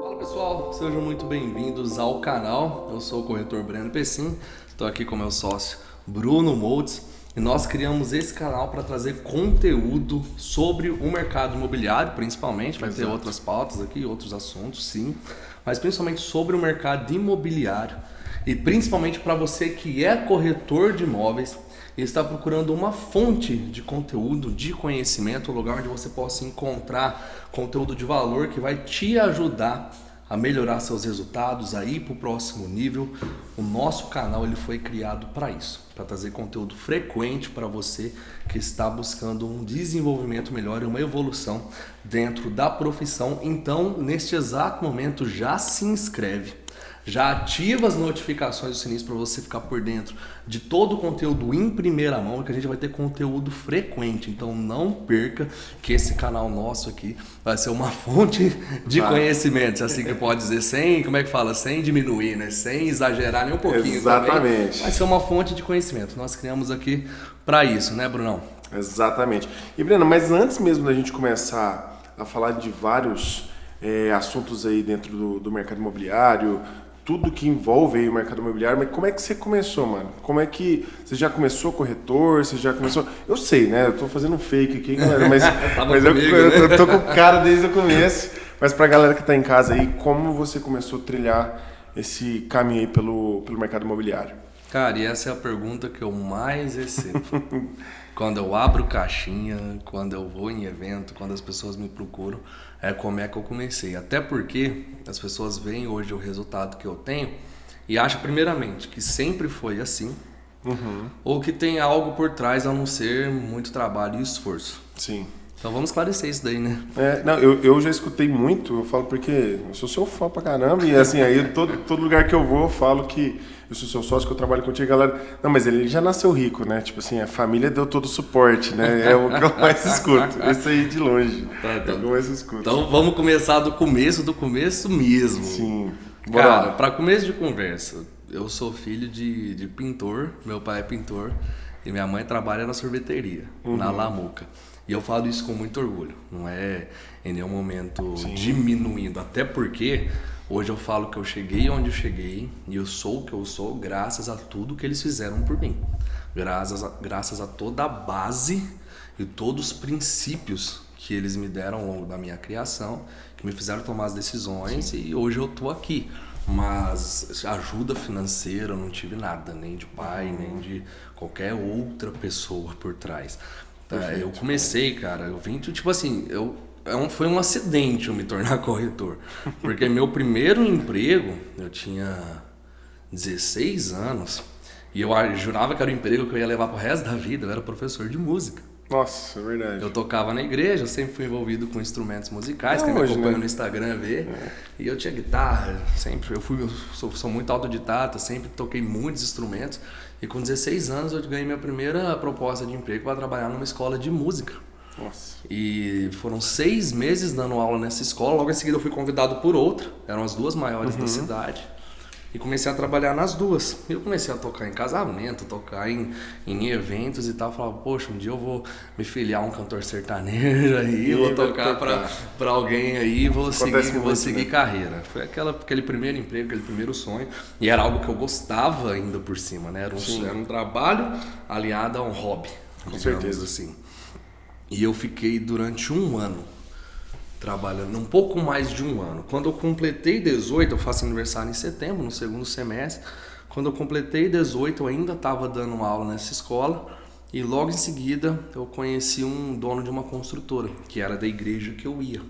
Fala pessoal, sejam muito bem-vindos ao canal. Eu sou o corretor Breno Pessim, estou aqui com meu sócio Bruno Moldes e nós criamos esse canal para trazer conteúdo sobre o mercado imobiliário, principalmente. Vai ter outras pautas aqui, outros assuntos, sim, mas principalmente sobre o mercado imobiliário e principalmente para você que é corretor de imóveis e está procurando uma fonte de conteúdo, de conhecimento, um lugar onde você possa encontrar conteúdo de valor que vai te ajudar a melhorar seus resultados, a ir para o próximo nível. O nosso canal ele foi criado para isso, para trazer conteúdo frequente para você que está buscando um desenvolvimento melhor e uma evolução dentro da profissão. Então, neste exato momento, já se inscreve. Já ativa as notificações do sininho para você ficar por dentro de todo o conteúdo em primeira mão, que a gente vai ter conteúdo frequente. Então não perca que esse canal nosso aqui vai ser uma fonte de conhecimento, assim que pode dizer, sem, como é que fala? Sem diminuir, né? Sem exagerar nem um pouquinho. Exatamente. Também. Vai ser uma fonte de conhecimento. Nós criamos aqui para isso, né, Brunão? Exatamente. E Breno, mas antes mesmo da gente começar a falar de vários assuntos aí dentro do mercado imobiliário, tudo que envolve aí o mercado imobiliário, mas como é que você começou, mano? Como é que você já começou corretor? Você já começou? Eu sei, né? Eu tô fazendo um fake aqui, galera, mas eu tô com o cara desde o começo. Mas pra galera que tá em casa aí, como você começou a trilhar esse caminho aí pelo mercado imobiliário? Cara, e essa é a pergunta que eu mais recebo. Quando eu abro caixinha, quando eu vou em evento, quando as pessoas me procuram, é como é que eu comecei. Até porque as pessoas veem hoje o resultado que eu tenho e acham primeiramente que sempre foi assim, ou que tem algo por trás a não ser muito trabalho e esforço. Sim. Então vamos esclarecer isso daí, né? Não, eu já escutei muito, eu falo porque eu sou seu fã pra caramba, e assim, aí todo lugar que eu vou eu falo que eu sou seu sócio, que eu trabalho contigo, galera. Não, mas ele já nasceu rico, né? Tipo assim, a família deu todo o suporte, né? É o que eu mais escuto. Esse aí de longe. É o que eu mais escuto. Então vamos começar do começo mesmo. Sim. Bora Cara, lá. pra começo de conversa, eu sou filho de pintor, meu pai é pintor e minha mãe trabalha na sorveteria, na Lamuca. E eu falo isso com muito orgulho, não é em nenhum momento diminuindo, até porque hoje eu falo que eu cheguei onde eu cheguei e eu sou o que eu sou graças a tudo que eles fizeram por mim. Graças a toda a base e todos os princípios que eles me deram ao longo da minha criação, que me fizeram tomar as decisões e hoje eu tô aqui. Mas ajuda financeira eu não tive nada, nem de pai, nem de qualquer outra pessoa por trás. Eu comecei, cara, eu vim, tipo assim, foi um acidente eu me tornar corretor. Porque meu primeiro emprego, eu tinha 16 anos, e eu jurava que era o emprego que eu ia levar pro resto da vida, eu era professor de música. Nossa, é verdade. Eu tocava na igreja, eu sempre fui envolvido com instrumentos musicais, quem me acompanha no Instagram vê. E eu tinha guitarra, sempre, sou muito autodidata, sempre toquei muitos instrumentos. E com 16 anos eu ganhei minha primeira proposta de emprego para trabalhar numa escola de música. Nossa. E foram 6 meses dando aula nessa escola, logo em seguida eu fui convidado por outra, eram as duas maiores da cidade. E comecei a trabalhar nas duas. Eu comecei a tocar em casamento, tocar em eventos e tal. Falava, poxa, um dia eu vou me filiar a um cantor sertanejo aí, vou tocar pra alguém aí e vou seguir carreira. Foi aquele primeiro emprego, aquele primeiro sonho. E era algo que eu gostava ainda por cima, né? Era um trabalho aliado a um hobby, com certeza assim. E eu fiquei durante um ano trabalhando, um pouco mais de um ano. Quando eu completei 18, eu faço aniversário em setembro, no segundo semestre. Quando eu completei 18, eu ainda estava dando aula nessa escola e logo em seguida eu conheci um dono de uma construtora, que era da igreja que eu ia.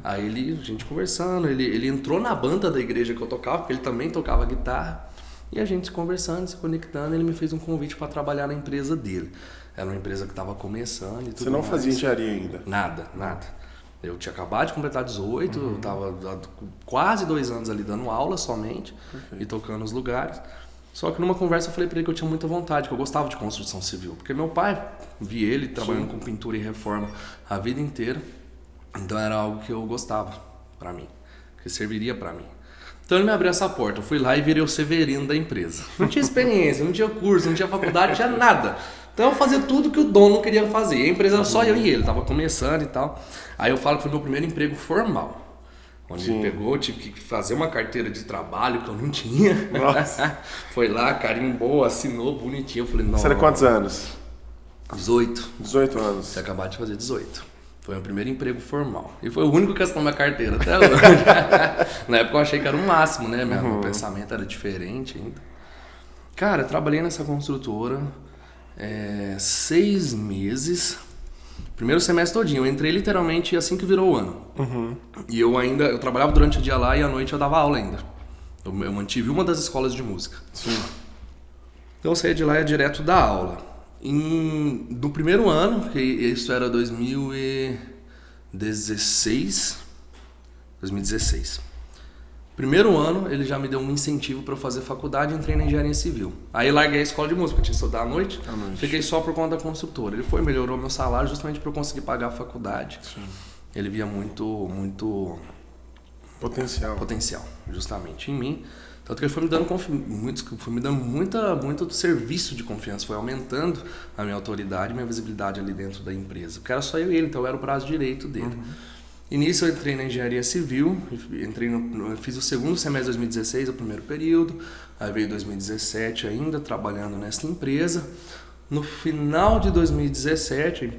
Aí a gente conversando, ele entrou na banda da igreja que eu tocava, porque ele também tocava guitarra. E a gente se conversando, se conectando, ele me fez um convite para trabalhar na empresa dele. Era uma empresa que estava começando e tudo mais. Você não fazia engenharia ainda? Nada. Eu tinha acabado de completar 18, eu estava há quase 2 anos ali dando aula somente e tocando nos lugares. Só que numa conversa eu falei para ele que eu tinha muita vontade, que eu gostava de construção civil. Porque meu pai, vi ele trabalhando com pintura e reforma a vida inteira. Então era algo que eu gostava para mim, que serviria para mim. Então ele me abriu essa porta, eu fui lá e virei o Severino da empresa. Não tinha experiência, não tinha curso, não tinha faculdade, não tinha nada. Então eu fazia tudo que o dono queria fazer. A empresa era só eu e ele, tava começando e tal. Aí eu falo que foi meu primeiro emprego formal, Onde Sim. ele pegou, tive que fazer uma carteira de trabalho que eu não tinha. Nossa. Foi lá, carimbou, assinou bonitinho. Eu falei, não. Você era quantos anos? 18. 18 anos. Você acabou de fazer 18. Foi meu primeiro emprego formal. E foi o único que assinou minha carteira até hoje. Na época eu achei que era o máximo, né? Meu pensamento era diferente ainda. Cara, eu trabalhei nessa construtora 6 meses. Primeiro semestre todinho. Eu entrei literalmente assim que virou o ano. E eu trabalhava durante o dia lá e à noite eu dava aula ainda. Eu mantive uma das escolas de música. Sim. Então eu saía de lá e ia direto dar aula. No primeiro ano, que isso era 2016. Primeiro ano, ele já me deu um incentivo para eu fazer faculdade e entrei na engenharia civil. Aí larguei a escola de música, tinha que estudar à noite. Fiquei só por conta da construtora. Ele melhorou meu salário justamente para eu conseguir pagar a faculdade. Sim. Ele via muito potencial, justamente em mim. Tanto que ele foi me dando muito serviço de confiança, foi aumentando a minha autoridade e minha visibilidade ali dentro da empresa. Porque era só eu e ele, então eu era o braço direito dele. E nisso eu entrei na engenharia civil, fiz o segundo semestre de 2016, o primeiro período, aí veio 2017 ainda, trabalhando nessa empresa. No final de 2017, o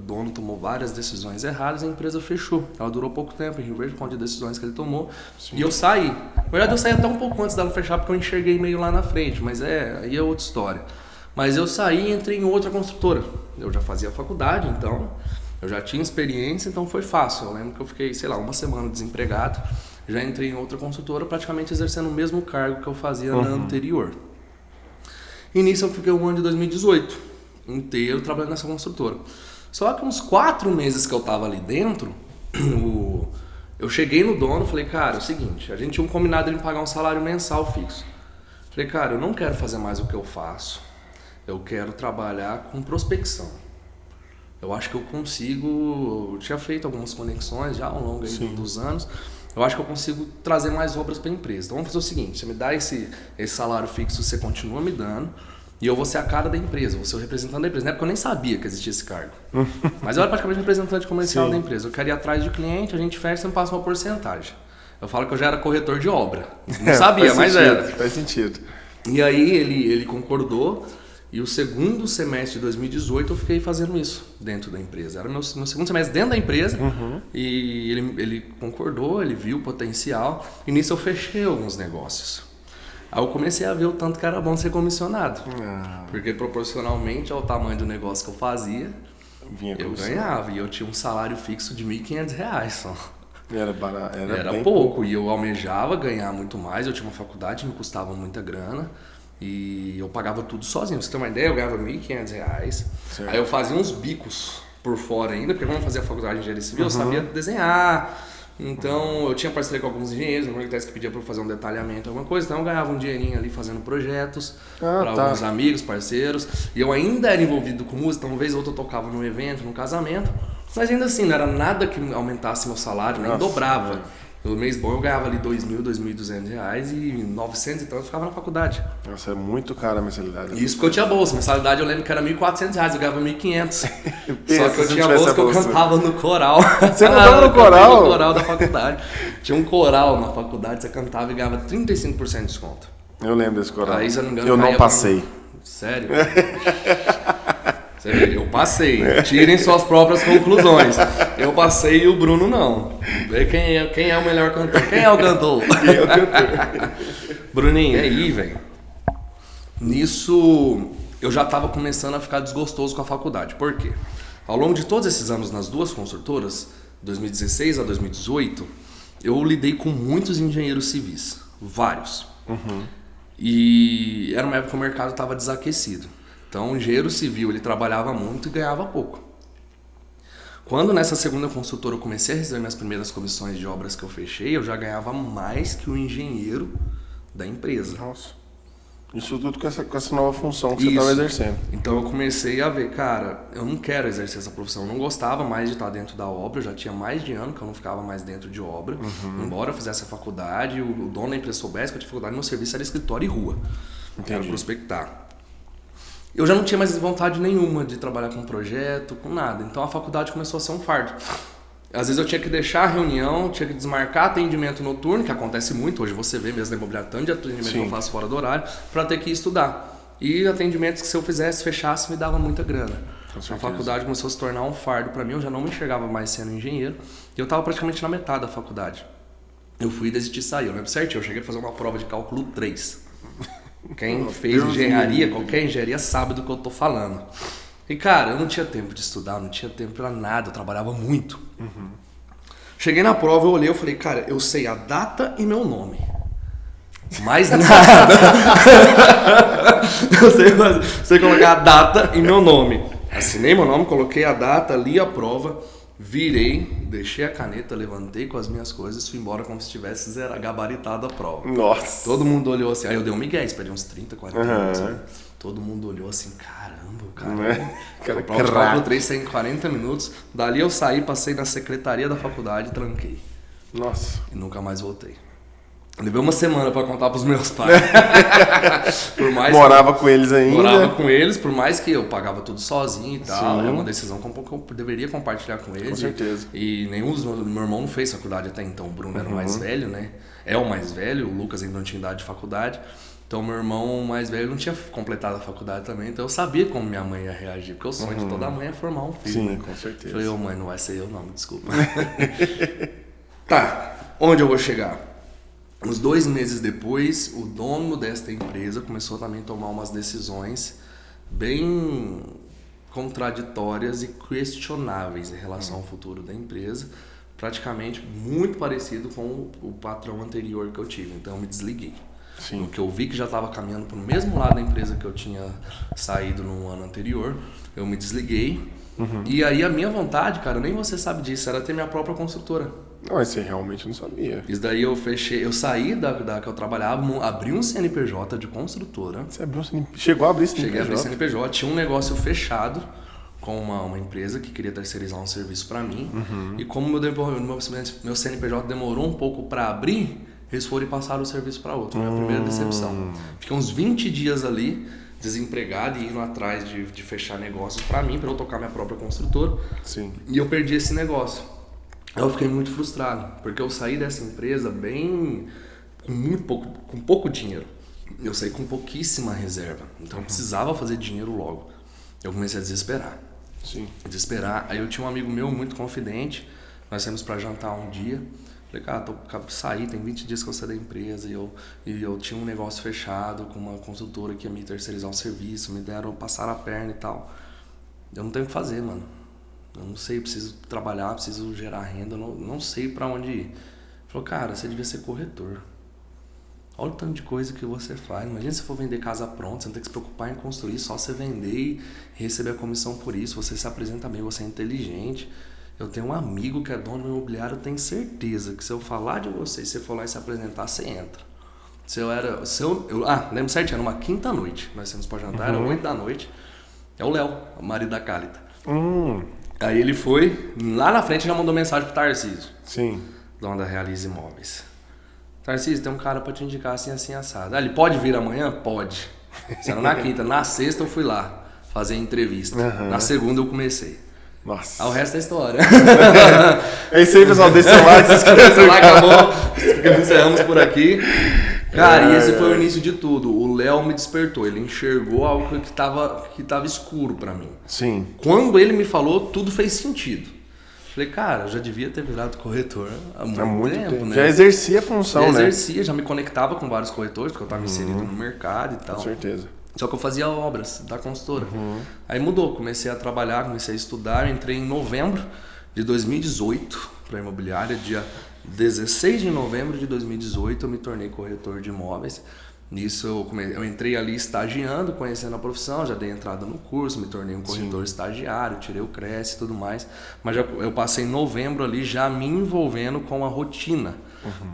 dono tomou várias decisões erradas e a empresa fechou. Ela durou pouco tempo em Rio Verde, por conta de decisões que ele tomou. Sim. E eu saí. Na verdade, eu saí até um pouco antes dela fechar, porque eu enxerguei meio lá na frente, mas aí é outra história. Mas eu saí e entrei em outra construtora. Eu já fazia faculdade, então eu já tinha experiência, então foi fácil. Eu lembro que eu fiquei, uma semana desempregado, já entrei em outra construtora, praticamente exercendo o mesmo cargo que eu fazia na anterior. E nisso eu fiquei o ano de 2018 inteiro trabalhando nessa construtora. Só que uns 4 meses que eu tava ali dentro, eu cheguei no dono e falei, cara, é o seguinte, a gente tinha um combinado de me pagar um salário mensal fixo. Falei, cara, eu não quero fazer mais o que eu faço, eu quero trabalhar com prospecção. Eu acho que eu consigo, eu tinha feito algumas conexões já ao longo dos anos, eu acho que eu consigo trazer mais obras para a empresa. Então vamos fazer o seguinte, você me dá esse salário fixo, você continua me dando, e eu vou ser a cara da empresa, vou ser o representante da empresa. Na época eu nem sabia que existia esse cargo, mas eu era praticamente representante comercial da empresa. Eu queria ir atrás de cliente, a gente fecha e me passa uma porcentagem. Eu falo que eu já era corretor de obra, não sabia, mas era. Faz sentido. E aí ele concordou. E o segundo semestre de 2018 eu fiquei fazendo isso dentro da empresa. Era meu segundo semestre dentro da empresa e ele concordou, ele viu o potencial e nisso eu fechei alguns negócios. Aí eu comecei a ver o tanto que era bom ser comissionado. Porque proporcionalmente ao tamanho do negócio que eu fazia, eu ganhava. E eu tinha um salário fixo de R$ 1.500 só. Era pouco e eu almejava ganhar muito mais. Eu tinha uma faculdade que me custava muita grana. E eu pagava tudo sozinho. Pra você ter uma ideia, eu ganhava R$ 1.500. Certo. Aí eu fazia uns bicos por fora ainda, porque quando eu fazia faculdade de engenharia civil, eu sabia desenhar. Então eu tinha parceria com alguns engenheiros, no que pedia para eu fazer um detalhamento, alguma coisa. Então eu ganhava um dinheirinho ali fazendo projetos para alguns amigos, parceiros. E eu ainda era envolvido com música, então uma vez ou outra eu tocava num evento, num casamento. Mas ainda assim, não era nada que aumentasse meu salário, nem dobrava. No mês bom eu ganhava ali R$ 2.000, R$ 2.200 e 900 e tanto eu ficava na faculdade. Nossa, é muito caro a mensalidade. Isso porque eu tinha bolsa. Mensalidade eu lembro que era R$ 1.400, eu ganhava R$ 1.500. Só que eu tinha bolsa que eu cantava no coral. Você cantava no coral? No coral da faculdade. Tinha um coral na faculdade, você cantava e ganhava 35% de desconto. Eu lembro desse coral. Aí, se eu não me engano, eu não passei. Sério? Eu passei. Tirem suas próprias conclusões. Eu passei e o Bruno não. Vê quem é o melhor cantor. Quem é o cantor? Quem é o cantor? Bruninho, aí, velho. Nisso, eu já tava começando a ficar desgostoso com a faculdade. Por quê? Ao longo de todos esses anos nas duas construtoras, 2016 a 2018, eu lidei com muitos engenheiros civis. Vários. E era uma época que o mercado estava desaquecido. Então, o engenheiro civil, ele trabalhava muito e ganhava pouco. Quando nessa segunda construtora eu comecei a receber minhas primeiras comissões de obras que eu fechei, eu já ganhava mais que o engenheiro da empresa. Nossa. Isso tudo com essa nova função que você estava exercendo. Então, eu comecei a ver, cara, eu não quero exercer essa profissão. Eu não gostava mais de estar dentro da obra. Eu já tinha mais de ano que eu não ficava mais dentro de obra. Embora eu fizesse a faculdade, o dono da empresa soubesse que eu tinha faculdade, meu serviço era escritório e rua. Era prospectar. Eu já não tinha mais vontade nenhuma de trabalhar com projeto, com nada. Então a faculdade começou a ser um fardo. Às vezes eu tinha que deixar a reunião, tinha que desmarcar atendimento noturno, que acontece muito, hoje você vê mesmo na imobiliária, tanto de atendimento que eu faço fora do horário, para ter que ir estudar. E atendimentos que se eu fizesse, fechasse, me dava muita grana. A faculdade começou a se tornar um fardo para mim, eu já não me enxergava mais sendo engenheiro, e eu estava praticamente na metade da faculdade. Eu fui desistir e saí, eu lembro certinho, eu cheguei a fazer uma prova de cálculo 3. Quem fez engenharia, qualquer engenharia sabe do que eu tô falando. E cara, eu não tinha tempo de estudar, não tinha tempo pra nada, eu trabalhava muito. Cheguei na prova, eu olhei, eu falei, cara, eu sei a data e meu nome. Mais nada. Eu sei colocar a data e meu nome. Assinei meu nome, coloquei a data, li a prova, virei, deixei a caneta, levantei com as minhas coisas, fui embora como se tivesse gabaritado a prova. Nossa. Todo mundo olhou assim, aí eu dei um migué, esperei uns 30, 40 minutos. Né? Todo mundo olhou assim, caramba, o cara. Cara, a prova de cálculo 3 saiu em 40 minutos. Dali eu saí, passei na secretaria da faculdade e tranquei. Nossa. E nunca mais voltei. Levei uma semana pra contar pros meus pais. Por mais morava com eles ainda? Morava com eles, por mais que eu pagava tudo sozinho e tal. É uma decisão que eu deveria compartilhar com eles. Com certeza. E nenhum dos meus... Meu irmão não fez faculdade até então. O Bruno era o mais velho, né? É o mais velho. O Lucas ainda não tinha idade de faculdade. Então, meu irmão mais velho não tinha completado a faculdade também. Então, eu sabia como minha mãe ia reagir. Porque o sonho de toda mãe é formar um filho. Sim, né? com certeza. Falei, mãe, não vai ser eu não, me desculpa. Tá, onde eu vou chegar? Uns 2 meses depois, o dono desta empresa começou também a tomar umas decisões bem contraditórias e questionáveis em relação ao futuro da empresa, praticamente muito parecido com o patrão anterior que eu tive. Então eu me desliguei. Sim. O que eu vi que já estava caminhando para o mesmo lado da empresa que eu tinha saído no ano anterior, eu me desliguei. E aí a minha vontade, cara, nem você sabe disso, era ter minha própria construtora. Não, você realmente não sabia. Isso daí eu fechei, eu saí da que eu trabalhava, abri um CNPJ de construtora. Você abriu um CNPJ? Chegou a abrir CNPJ? Cheguei a abrir CNPJ, tinha um negócio fechado com uma empresa que queria terceirizar um serviço para mim. E como meu CNPJ demorou um pouco para abrir, eles foram e passaram o serviço para outro. Foi a primeira decepção. Fiquei uns 20 dias ali, desempregado e indo atrás de fechar negócios para mim, para eu tocar minha própria construtora. Sim. E eu perdi esse negócio. Eu fiquei muito frustrado, porque eu saí dessa empresa com pouco dinheiro. Eu saí com pouquíssima reserva, então eu precisava fazer dinheiro logo. Eu comecei a desesperar. Sim. Aí eu tinha um amigo meu muito confidente, nós saímos para jantar um dia. Falei, cara, saí, tem 20 dias que eu saí da empresa e eu tinha um negócio fechado com uma consultora que ia me terceirizar um serviço, passaram a perna e tal. Eu não tenho o que fazer, mano. Eu não sei, preciso trabalhar, preciso gerar renda, não sei pra onde ir. Ele falou, cara, você devia ser corretor. Olha o tanto de coisa que você faz. Imagina se for vender casa pronta, você não tem que se preocupar em construir, só você vender e receber a comissão por isso. Você se apresenta bem, você é inteligente. Eu tenho um amigo que é dono do imobiliário, eu tenho certeza que se eu falar de você e você for lá e se apresentar, você entra. Lembro certinho, era uma quinta noite. Nós fomos pra jantar, era 8 da noite. É o Léo, o marido da Cálita. Aí ele foi, lá na frente já mandou mensagem pro Tarcísio. Sim. Dono da Realize Imóveis. Tarcísio, tem um cara pra te indicar assim, assim, assado. Ele pode vir amanhã? Pode. Isso era na quinta. Na sexta eu fui lá fazer entrevista. Na segunda eu comecei. Nossa. O resto é história. É isso aí, pessoal. Deixa o like, se inscreve. O like acabou. Encerramos por aqui. Cara, e esse foi o início de tudo. O Léo me despertou. Ele enxergou algo que tava escuro pra mim. Sim. Quando ele me falou, tudo fez sentido. Falei, cara, eu já devia ter virado corretor há muito tempo, né? Já exercia a função, né? Já me conectava com vários corretores, porque eu estava inserido no mercado e tal. Com certeza. Só que eu fazia obras da consultora. Aí mudou, comecei a trabalhar, comecei a estudar. Eu entrei em novembro de 2018 para a imobiliária. Dia 16 de novembro de 2018 eu me tornei corretor de imóveis. Nisso eu entrei ali estagiando, conhecendo a profissão, já dei entrada no curso, me tornei um corretor estagiário, tirei o CRES e tudo mais. Mas eu passei novembro ali já me envolvendo com a rotina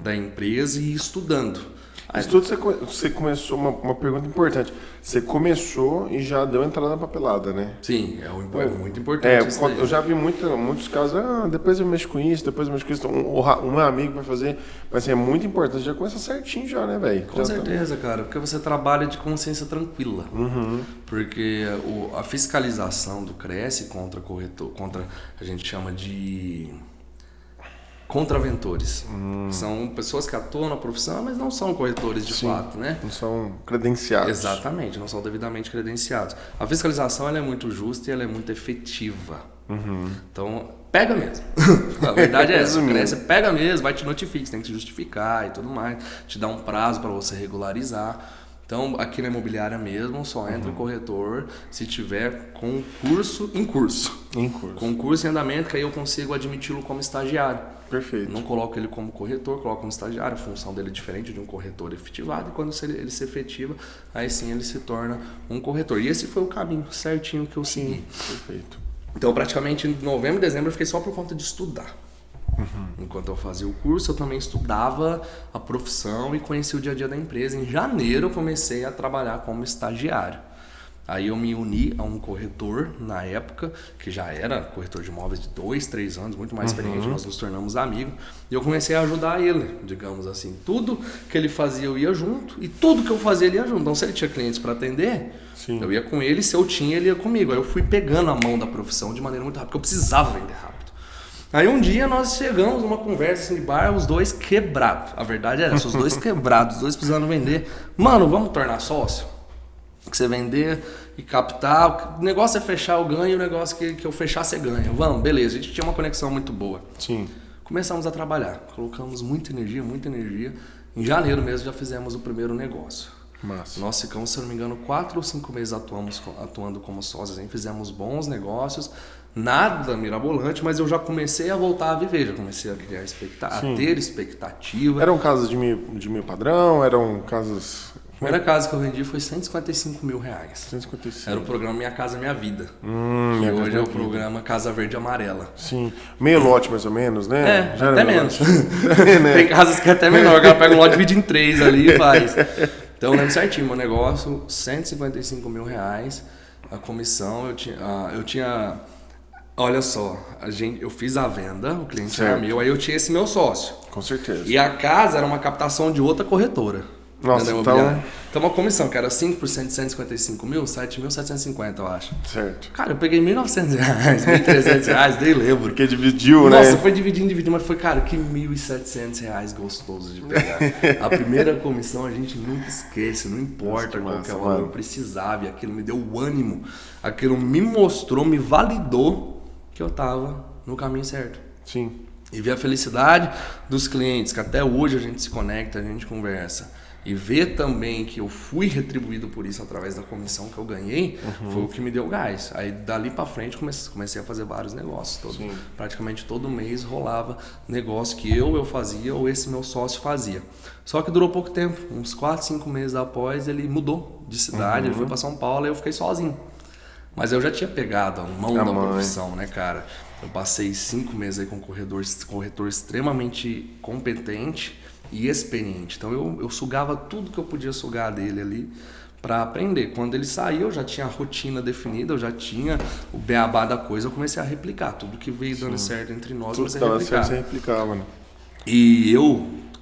da empresa e estudando. Isso tudo você começou, uma pergunta importante. Você começou e já deu entrada na papelada, né? Sim, é muito importante. Eu já vi muitos casos, depois eu mexo com isso, um meu amigo vai fazer, mas é muito importante, já começa certinho já, né, velho? Com certeza, cara, porque você trabalha de consciência tranquila. Porque a fiscalização do CRES contra a gente chama de contraventores. São pessoas que atuam na profissão, mas não são corretores de fato, né? Não são credenciados. Exatamente, não são devidamente credenciados. A fiscalização ela é muito justa e ela é muito efetiva. Então, pega mesmo. A verdade é essa. Você pega mesmo, vai te notificar, você tem que se justificar e tudo mais. Te dá um prazo para você regularizar. Então, aqui na imobiliária mesmo, só entra o corretor se tiver concurso em curso. Concurso em andamento, que aí eu consigo admiti-lo como estagiário. Perfeito. Não coloco ele como corretor, coloco como estagiário. A função dele é diferente de um corretor efetivado. E quando ele se efetiva, aí sim ele se torna um corretor. E esse foi o caminho certinho que eu segui. Perfeito. Então, praticamente em novembro e dezembro eu fiquei só por conta de estudar. Enquanto eu fazia o curso, eu também estudava a profissão e conhecia o dia a dia da empresa. Em janeiro eu comecei a trabalhar como estagiário. Aí eu me uni a um corretor na época, que já era corretor de imóveis de 2, 3 anos, muito mais experiente, nós nos tornamos amigos. E eu comecei a ajudar ele, digamos assim. Tudo que ele fazia eu ia junto, e tudo que eu fazia ele ia junto. Então se ele tinha clientes para atender, eu ia com ele, se eu tinha, ele ia comigo. Aí eu fui pegando a mão da profissão de maneira muito rápida, porque eu precisava vender rápido. Aí um dia nós chegamos numa conversa assim de bar, os dois quebrados. A verdade é essa, os dois quebrados, os dois precisando vender. Mano, vamos tornar sócio? Que você vender e captar, o negócio é fechar, eu ganho, o negócio que eu fechar, você ganha. Vamos, beleza, a gente tinha uma conexão muito boa. Sim. Começamos a trabalhar, colocamos muita energia. Em janeiro mesmo já fizemos o primeiro negócio. Massa. Nós ficamos, se eu não me engano, 4 ou 5 meses atuando como sócios, hein? Fizemos bons negócios, nada mirabolante, mas eu já comecei a voltar a viver, já comecei a criar a ter expectativa. Eram casas de meio padrão? Eram casas... A primeira casa que eu vendi foi R$155 mil. 155. Era o programa Minha Casa Minha Vida. Que hoje é o programa Casa Verde Amarela. Sim. Meio lote mais ou menos, né? Já até menos. Tem casas que é até menor, o cara pega um lote, divide em 3 ali e faz. Então eu lembro certinho, meu negócio, R$155 mil. A comissão, eu tinha olha só, eu fiz a venda, o cliente era meu, aí eu tinha esse meu sócio. Com certeza. E a casa era uma captação de outra corretora. Nossa, então uma comissão que era 5% de 155 mil, 7.750, eu acho. Certo. Cara, eu peguei R$1.900, R$1.300, nem lembro. Porque dividiu, né? Nossa, foi dividindo, mas foi, cara, que R$1.700 gostoso de pegar. A primeira comissão a gente nunca esquece, não importa qual que é o valor, eu precisava, e aquilo me deu o ânimo, aquilo me mostrou, me validou que eu tava no caminho certo. Sim. E ver a felicidade dos clientes, que até hoje a gente se conecta, a gente conversa. E ver também que eu fui retribuído por isso através da comissão que eu ganhei, foi o que me deu gás. Aí dali pra frente comecei a fazer vários negócios. Praticamente todo mês rolava negócio que eu fazia ou esse meu sócio fazia. Só que durou pouco tempo, uns 4, 5 meses após ele mudou de cidade, ele foi pra São Paulo e eu fiquei sozinho. Mas eu já tinha pegado a mão da profissão, né, cara? Eu passei 5 meses aí com um corretor extremamente competente e experiente. Então eu sugava tudo que eu podia sugar dele ali para aprender. Quando ele saiu, eu já tinha a rotina definida, eu já tinha o beabá da coisa, eu comecei a replicar. Tudo que veio dando certo entre nós, eu comecei a replicar. Você replicava, né? E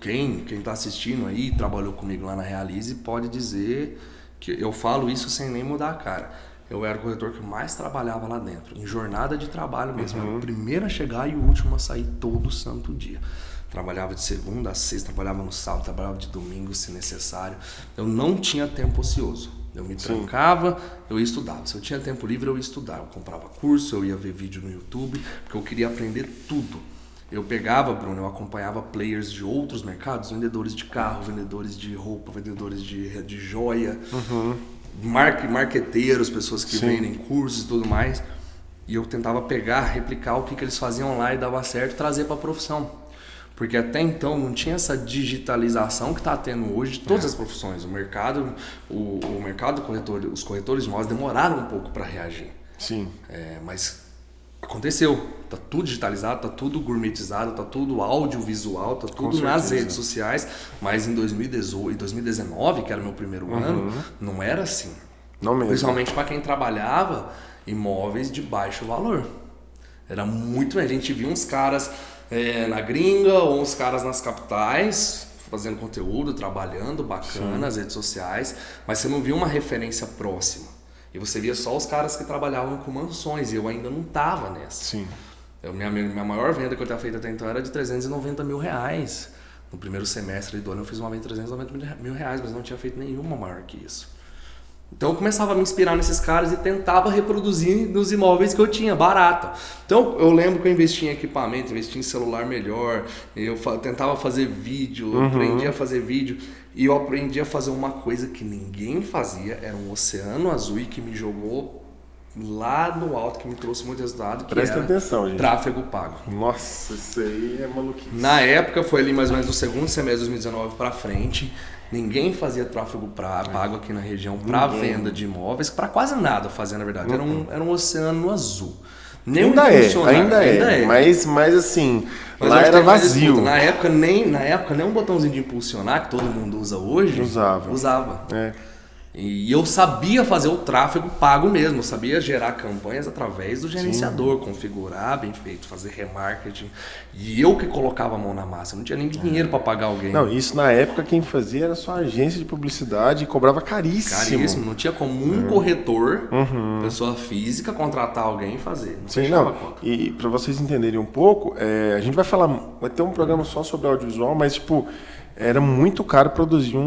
quem tá assistindo aí, trabalhou comigo lá na Realize, pode dizer que eu falo isso sem nem mudar a cara. Eu era o corretor que mais trabalhava lá dentro, em jornada de trabalho mesmo. Era o primeiro a chegar e o último a sair todo santo dia. Trabalhava de segunda a sexta, trabalhava no sábado, trabalhava de domingo se necessário. Eu não tinha tempo ocioso. Eu me trancava, eu ia estudar. Se eu tinha tempo livre, eu ia estudar. Eu comprava curso, eu ia ver vídeo no YouTube, porque eu queria aprender tudo. Eu pegava, Bruno, eu acompanhava players de outros mercados, vendedores de carro, vendedores de roupa, vendedores de joia, marqueteiros, pessoas que vendem cursos e tudo mais. E eu tentava pegar, replicar o que eles faziam lá e dava certo, trazer para a profissão. Porque até então não tinha essa digitalização que está tendo hoje de todas as profissões. O mercado corretor, os corretores de imóveis demoraram um pouco para reagir. Sim. Mas aconteceu. Tá tudo digitalizado, tá tudo gourmetizado, tá tudo audiovisual, tá tudo nas redes sociais. Mas em 2018 e 2019, que era o meu primeiro ano, não era assim. Não mesmo. Principalmente para quem trabalhava imóveis de baixo valor. Era muito... A gente via uns caras na gringa ou uns caras nas capitais fazendo conteúdo, trabalhando, bacana, nas redes sociais, mas você não via uma referência próxima. E você via só os caras que trabalhavam com mansões, e eu ainda não tava nessa. Sim. Minha maior venda que eu tinha feito até então era de 390 mil reais. No primeiro semestre do ano eu fiz uma venda de 390 mil reais, mas não tinha feito nenhuma maior que isso. Então eu começava a me inspirar nesses caras e tentava reproduzir nos imóveis que eu tinha, barato. Então eu lembro que eu investia em equipamento, investia em celular melhor, eu tentava fazer vídeo, aprendi a fazer vídeo e eu aprendi a fazer uma coisa que ninguém fazia, era um oceano azul e que me jogou lá no alto, que me trouxe muito resultado, que Presta era atenção, gente. tráfego pago. Nossa, isso aí é maluquice. Na época, foi ali mais ou menos do segundo semestre de 2019 para frente, ninguém fazia tráfego pago aqui na região para venda de imóveis, para quase nada fazer, na verdade. Era um oceano azul. Nem ainda é. Mas assim, lá era vazio. Na época, nem um botãozinho de impulsionar, que todo mundo usa hoje, usava. É. E eu sabia fazer o tráfego pago mesmo, eu sabia gerar campanhas através do gerenciador, configurar bem feito, fazer remarketing. E eu que colocava a mão na massa, não tinha nem dinheiro para pagar alguém. Não, isso na época quem fazia era só agência de publicidade e cobrava caríssimo. Caríssimo, não tinha como um corretor, pessoa física, contratar alguém e fazer. E para vocês entenderem um pouco, a gente vai ter um programa só sobre audiovisual, mas tipo, era muito caro produzir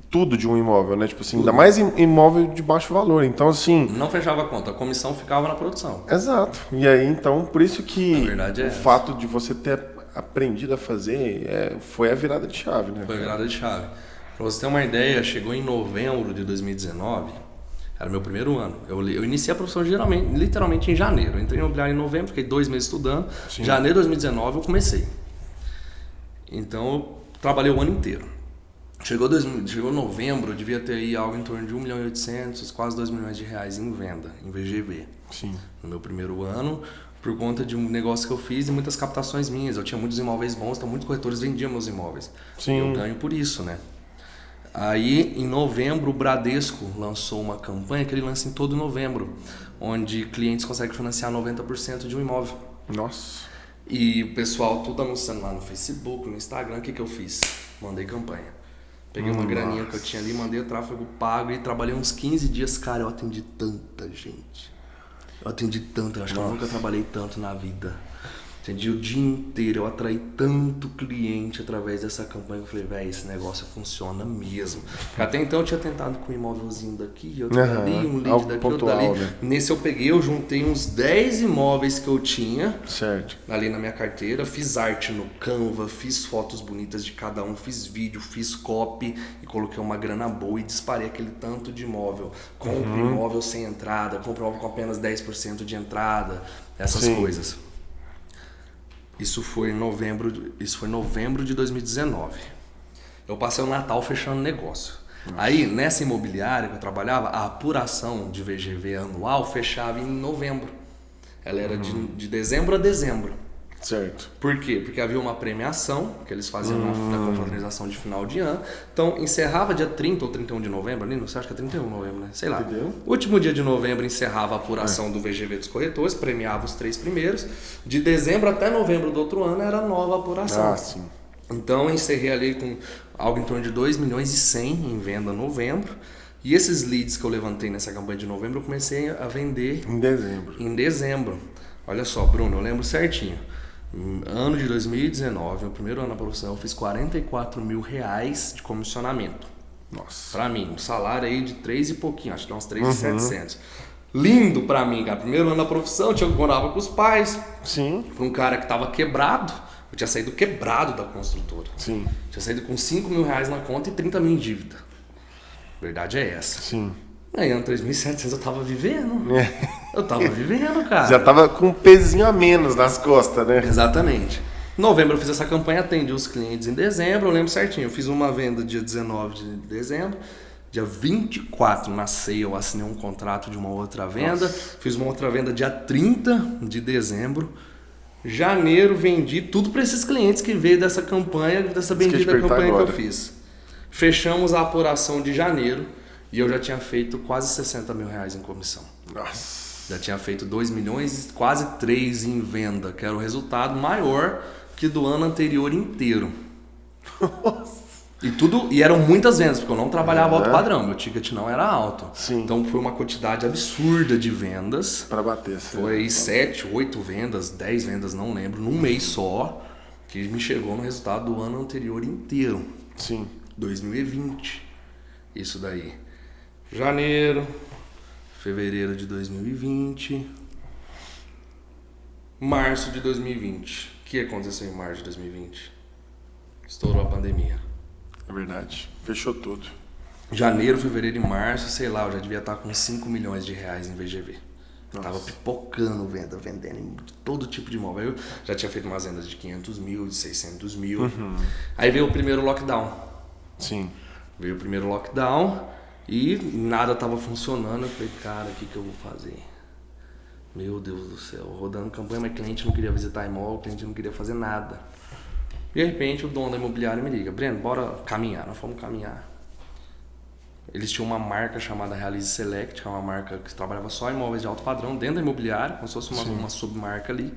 tudo de um imóvel, né? Tipo assim, ainda mais imóvel de baixo valor. Então, assim... Não fechava a conta, a comissão ficava na produção. Exato. E aí, então, por isso que o fato de você ter aprendido a fazer foi a virada de chave, né? Foi a virada de chave. Pra você ter uma ideia, chegou em novembro de 2019, era meu primeiro ano. Eu iniciei a profissão literalmente em janeiro. Eu entrei em imobiliário em novembro, fiquei 2 meses estudando. Em janeiro de 2019 eu comecei. Então, eu trabalhei o ano inteiro. Chegou novembro, eu devia ter aí algo em torno de 1,8 milhão, quase 2 milhões de reais em venda, em VGV. Sim. No meu primeiro ano, por conta de um negócio que eu fiz e muitas captações minhas. Eu tinha muitos imóveis bons, então muitos corretores vendiam meus imóveis. Sim. Eu ganho por isso, né? Aí, em novembro, o Bradesco lançou uma campanha que ele lança em todo novembro, onde clientes conseguem financiar 90% de um imóvel. Nossa. E o pessoal tudo anunciando lá no Facebook, no Instagram. O que eu fiz? Mandei campanha. Peguei uma graninha que eu tinha ali, mandei o tráfego pago e trabalhei uns 15 dias. Cara, eu atendi tanta gente. Eu acho que eu nunca trabalhei tanto na vida. Atendi o dia inteiro, eu atraí tanto cliente através dessa campanha que eu falei, velho, esse negócio funciona mesmo. Porque até então eu tinha tentado com um imóvelzinho daqui, outro dali, um lead daqui, outro dali. Né? Nesse eu juntei uns 10 imóveis que eu tinha ali na minha carteira, fiz arte no Canva, fiz fotos bonitas de cada um, fiz vídeo, fiz copy e coloquei uma grana boa e disparei aquele tanto de imóvel. Compre imóvel sem entrada, compre imóvel com apenas 10% de entrada, essas coisas. Isso foi em novembro de 2019. Eu passei o Natal fechando negócio. Aí, nessa imobiliária que eu trabalhava, a apuração de VGV anual fechava em novembro. Ela era de dezembro a dezembro. Certo. Por quê? Porque havia uma premiação que eles faziam na confraternização de final de ano. Então, encerrava dia 30 ou 31 de novembro ali, não sei, acho que é 31 de novembro, né? Sei lá. Entendeu? Último dia de novembro encerrava a apuração do VGV dos corretores, premiava os 3 primeiros. De dezembro até novembro do outro ano era nova apuração. Ah, sim. Então, encerrei ali com algo em torno de 2 milhões e 100 em venda em novembro. E esses leads que eu levantei nessa campanha de novembro, eu comecei a vender em dezembro. Olha só, Bruno, eu lembro certinho. Ano de 2019, no primeiro ano da profissão, eu fiz 44 mil reais de comissionamento. Nossa. Pra mim, um salário aí de 3 e pouquinho, acho que dá uns 3.700. Lindo pra mim, cara. Primeiro ano da profissão, eu morava com os pais. Sim. Pra um cara que tava quebrado. Eu tinha saído quebrado da construtora. Sim. Tinha saído com 5 mil reais na conta e 30 mil em dívida. Verdade é essa. Sim. Aí, ano 3.700 eu tava vivendo. Eu tava vivendo, cara. Já tava com um pezinho a menos nas costas, né? Exatamente. Em novembro eu fiz essa campanha, atendi os clientes em dezembro, eu lembro certinho. Eu fiz uma venda dia 19 de dezembro. Dia 24 na ceia eu assinei um contrato de uma outra venda. Nossa. Fiz uma outra venda dia 30 de dezembro. Janeiro vendi tudo para esses clientes que veio dessa campanha, dessa bendita campanha que eu fiz. Fechamos a apuração de janeiro. E eu já tinha feito quase 60 mil reais em comissão. Nossa. Já tinha feito 2 milhões, quase 3 em venda, que era o resultado maior que do ano anterior inteiro. Nossa. E eram muitas vendas, porque eu não trabalhava alto padrão, meu ticket não era alto. Sim. Então foi uma quantidade absurda de vendas. Para bater. Foi 7, 8 vendas, 10 vendas, não lembro, num mês só, que me chegou no resultado do ano anterior inteiro. Sim. 2020. Isso daí. Janeiro, fevereiro de 2020, março de 2020. O que aconteceu em março de 2020? Estourou a pandemia. É verdade. Fechou tudo. Janeiro, fevereiro e março, sei lá, eu já devia estar com 5 milhões de reais em VGV. Eu tava pipocando vendendo em todo tipo de imóvel. Eu já tinha feito umas vendas de 500 mil, de 600 mil. Aí veio o primeiro lockdown. Sim. Veio o primeiro lockdown e nada tava funcionando. Eu falei, cara, o que eu vou fazer? Meu Deus do céu, rodando campanha, mas cliente não queria visitar imóvel, cliente não queria fazer nada. De repente o dono da imobiliária me liga, Breno, bora caminhar. Nós fomos caminhar. Eles tinham uma marca chamada Realize Select, que é uma marca que trabalhava só em imóveis de alto padrão dentro da imobiliária, como se fosse uma submarca ali,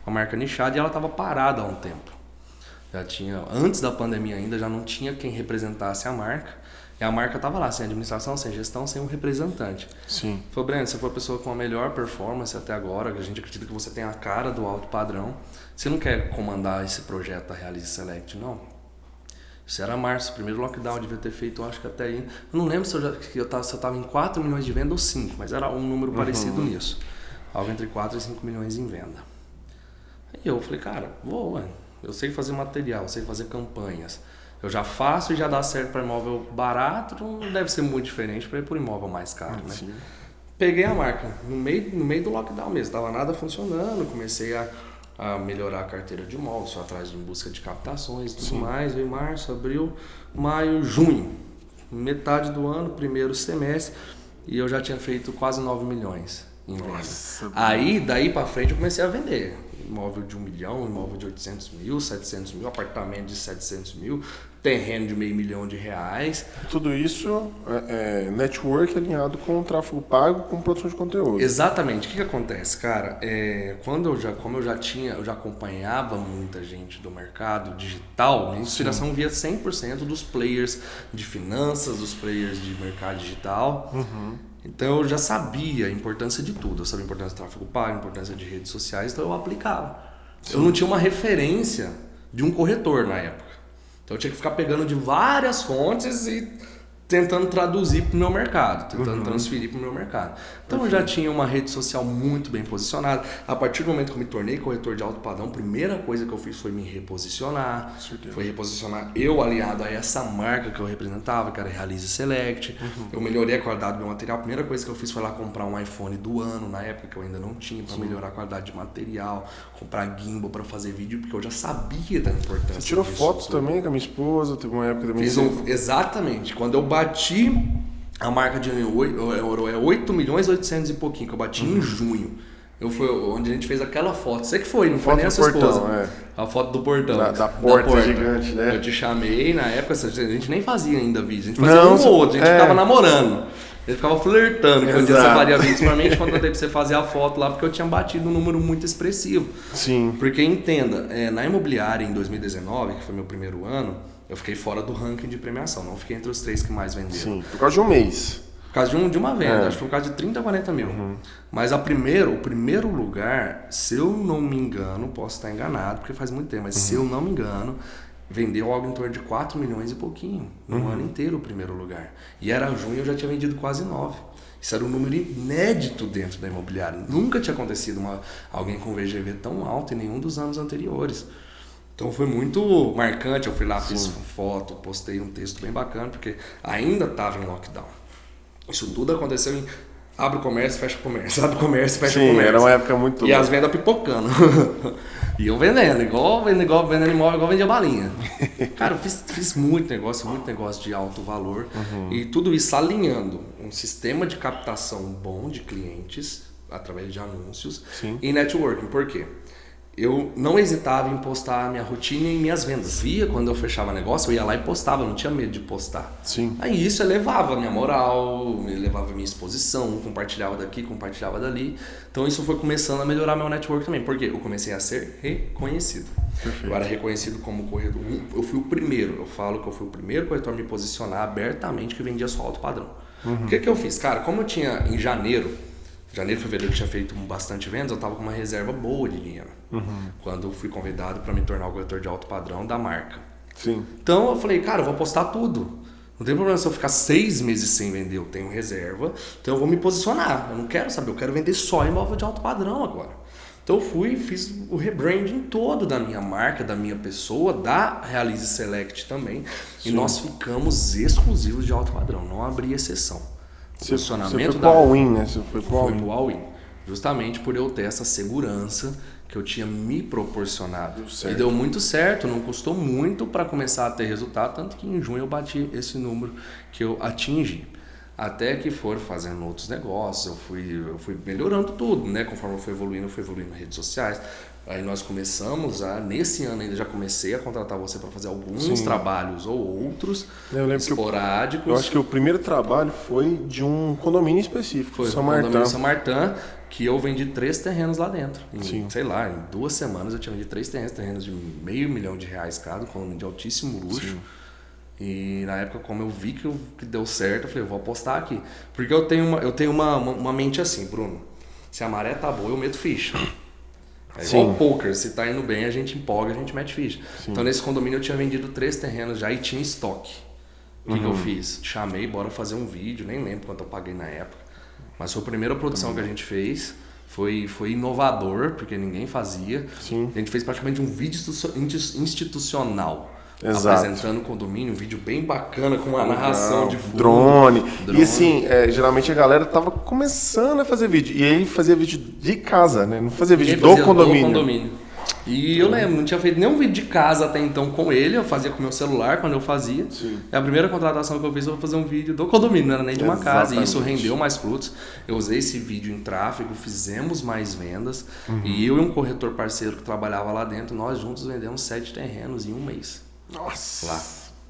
uma marca nichada, e ela estava parada há um tempo. Já tinha, antes da pandemia ainda, já não tinha quem representasse a marca, e a marca estava lá, sem administração, sem gestão, sem um representante. Sim. Falei, Breno, você foi a pessoa com a melhor performance até agora, que a gente acredita que você tem a cara do alto padrão, você não quer comandar esse projeto da Realize Select, não? Isso era março, primeiro lockdown, eu devia ter feito, eu acho que até aí. Eu não lembro se eu estava em 4 milhões de venda ou 5, mas era um número parecido nisso. Algo entre 4 e 5 milhões em venda. Aí eu falei, cara, eu sei fazer material, eu sei fazer campanhas. Eu já faço e já dá certo para imóvel barato, não deve ser muito diferente para ir por imóvel mais caro, né? Sim. Peguei a marca, no meio do lockdown mesmo, tava nada funcionando, comecei a melhorar a carteira de imóveis, só atrás em busca de captações e tudo mais. Veio março, abril, maio, junho. Metade do ano, primeiro semestre, e eu já tinha feito quase 9 milhões em vendas. Aí, daí pra frente, eu comecei a vender. Imóvel de 1 milhão, imóvel de 800 mil, 700 mil, apartamento de 700 mil, terreno de R$500 mil. Tudo isso é network alinhado com o tráfego pago, com produção de conteúdo. Exatamente. O que acontece, cara? Como eu já acompanhava muita gente do mercado digital, minha inspiração via 100% dos players de finanças, dos players de mercado digital. Então eu já sabia a importância de tudo. Eu sabia a importância do tráfego pago, a importância de redes sociais, então eu aplicava. Eu não tinha uma referência de um corretor na época. Então eu tinha que ficar pegando de várias fontes e tentando traduzir para o meu mercado, tentando transferir para o meu mercado. Então eu já tinha uma rede social muito bem posicionada. A partir do momento que eu me tornei corretor de alto padrão, a primeira coisa que eu fiz foi me reposicionar. Foi reposicionar eu aliado a essa marca que eu representava, que era Realize Select. Eu melhorei a qualidade do meu material. A primeira coisa que eu fiz foi lá comprar um iPhone do ano, na época que eu ainda não tinha, para melhorar a qualidade de material, comprar gimbal para fazer vídeo, porque eu já sabia da importância. Você tirou fotos também com a minha esposa, teve uma época também. Exatamente. Quando eu bati a marca de 8 milhões 800 e pouquinho, que eu bati em junho. Foi onde a gente fez aquela foto. Você que foi, não foi nem a sua esposa. A foto do portão. Da porta gigante, né? Eu te chamei, na época a gente nem fazia ainda vídeo. A gente fazia um ou outro, a gente ficava namorando. Ele ficava flertando, que um dia você faria vídeo pra mim, quando eu dei pra você fazer a foto lá, porque eu tinha batido um número muito expressivo. Sim. Porque entenda, na imobiliária em 2019, que foi meu primeiro ano, eu fiquei fora do ranking de premiação, não fiquei entre os 3 que mais venderam. Sim, por causa de um mês. Por causa de uma venda, acho que foi por causa de 30 a 40 mil. Mas o primeiro lugar, se eu não me engano, posso estar enganado, porque faz muito tempo, mas se eu não me engano, vendeu algo em torno de 4 milhões e pouquinho, no ano inteiro o primeiro lugar. E era junho, eu já tinha vendido quase 9. Isso era um número inédito dentro da imobiliária. Nunca tinha acontecido alguém com VGV tão alto em nenhum dos anos anteriores. Então foi muito marcante, eu fui lá, fiz foto, postei um texto bem bacana, porque ainda estava em lockdown. Isso tudo aconteceu em abre o comércio, fecha o comércio, abre o comércio, fecha o comércio. Sim, era uma época muito... E as vendas pipocando. E eu vendendo vendendo imóvel, igual vendia balinha. Cara, eu fiz muito negócio de alto valor. E tudo isso alinhando um sistema de captação bom de clientes, através de anúncios, e networking. Por quê? eu não hesitava em postar a minha rotina e minhas vendas. Via quando eu fechava negócio, eu ia lá e postava, não tinha medo de postar. Sim. Aí isso elevava a minha moral, elevava a minha exposição, compartilhava daqui, compartilhava dali. Então isso foi começando a melhorar meu network também, porque eu comecei a ser reconhecido. Perfeito. Eu era reconhecido como corretor. Eu fui o primeiro, eu falo que eu fui o primeiro corretor a me posicionar abertamente que vendia só alto padrão. O que eu fiz? Cara, como eu tinha em janeiro, fevereiro, eu tinha feito bastante vendas, eu tava com uma reserva boa de dinheiro. Quando eu fui convidado para me tornar o corretor de alto padrão da marca. Sim. Então eu falei, cara, eu vou postar tudo. Não tem problema se eu ficar 6 meses sem vender, eu tenho reserva, então eu vou me posicionar. Eu não quero saber, eu quero vender só imóvel de alto padrão agora. Então eu fui e fiz o rebranding todo da minha marca, da minha pessoa, da Realize Select também. Sim. E nós ficamos exclusivos de alto padrão, não abri exceção. Você foi pro all-in, né? Você foi pro all-in. Foi pro all-in. Justamente por eu ter essa segurança que eu tinha me proporcionado. E deu muito certo, não custou muito para começar a ter resultado, tanto que em junho eu bati esse número que eu atingi. Até que foram fazendo outros negócios, eu fui melhorando tudo, né? Conforme eu fui evoluindo nas redes sociais. Aí nós começamos nesse ano ainda já comecei a contratar você para fazer alguns trabalhos ou outros esporádicos. Eu acho que o primeiro trabalho foi de um condomínio específico, foi São Martin. Condomínio São Martin, que eu vendi 3 terrenos lá dentro. Sei lá, em 2 semanas eu tinha vendido 3 terrenos de R$500 mil cada, condomínio de altíssimo luxo. Sim. E na época, como eu vi que deu certo, eu falei, eu vou apostar aqui. Porque eu tenho uma mente assim, Bruno. Se a maré tá boa, eu meto ficha. É igual poker, se tá indo bem, a gente empolga, a gente mete ficha. Sim. Então nesse condomínio eu tinha vendido 3 terrenos já e tinha estoque. O que eu fiz? Chamei, bora fazer um vídeo, nem lembro quanto eu paguei na época. Mas foi a primeira produção que a gente fez. Foi inovador, porque ninguém fazia. Sim. A gente fez praticamente um vídeo institucional. Exato. Apresentando o condomínio, um vídeo bem bacana com uma narração de fundo. Drone. E assim, geralmente a galera tava começando a fazer vídeo. E aí fazia vídeo de casa, né? Não fazia vídeo do condomínio. E eu lembro, não tinha feito nenhum vídeo de casa até então com ele, eu fazia com o meu celular quando eu fazia. Sim. E a primeira contratação que eu fiz foi fazer um vídeo do condomínio, não era nem de uma casa. E isso rendeu mais frutos. Eu usei esse vídeo em tráfego, fizemos mais vendas. E eu e um corretor parceiro que trabalhava lá dentro, nós juntos vendemos 7 terrenos em um mês. Nossa! Lá.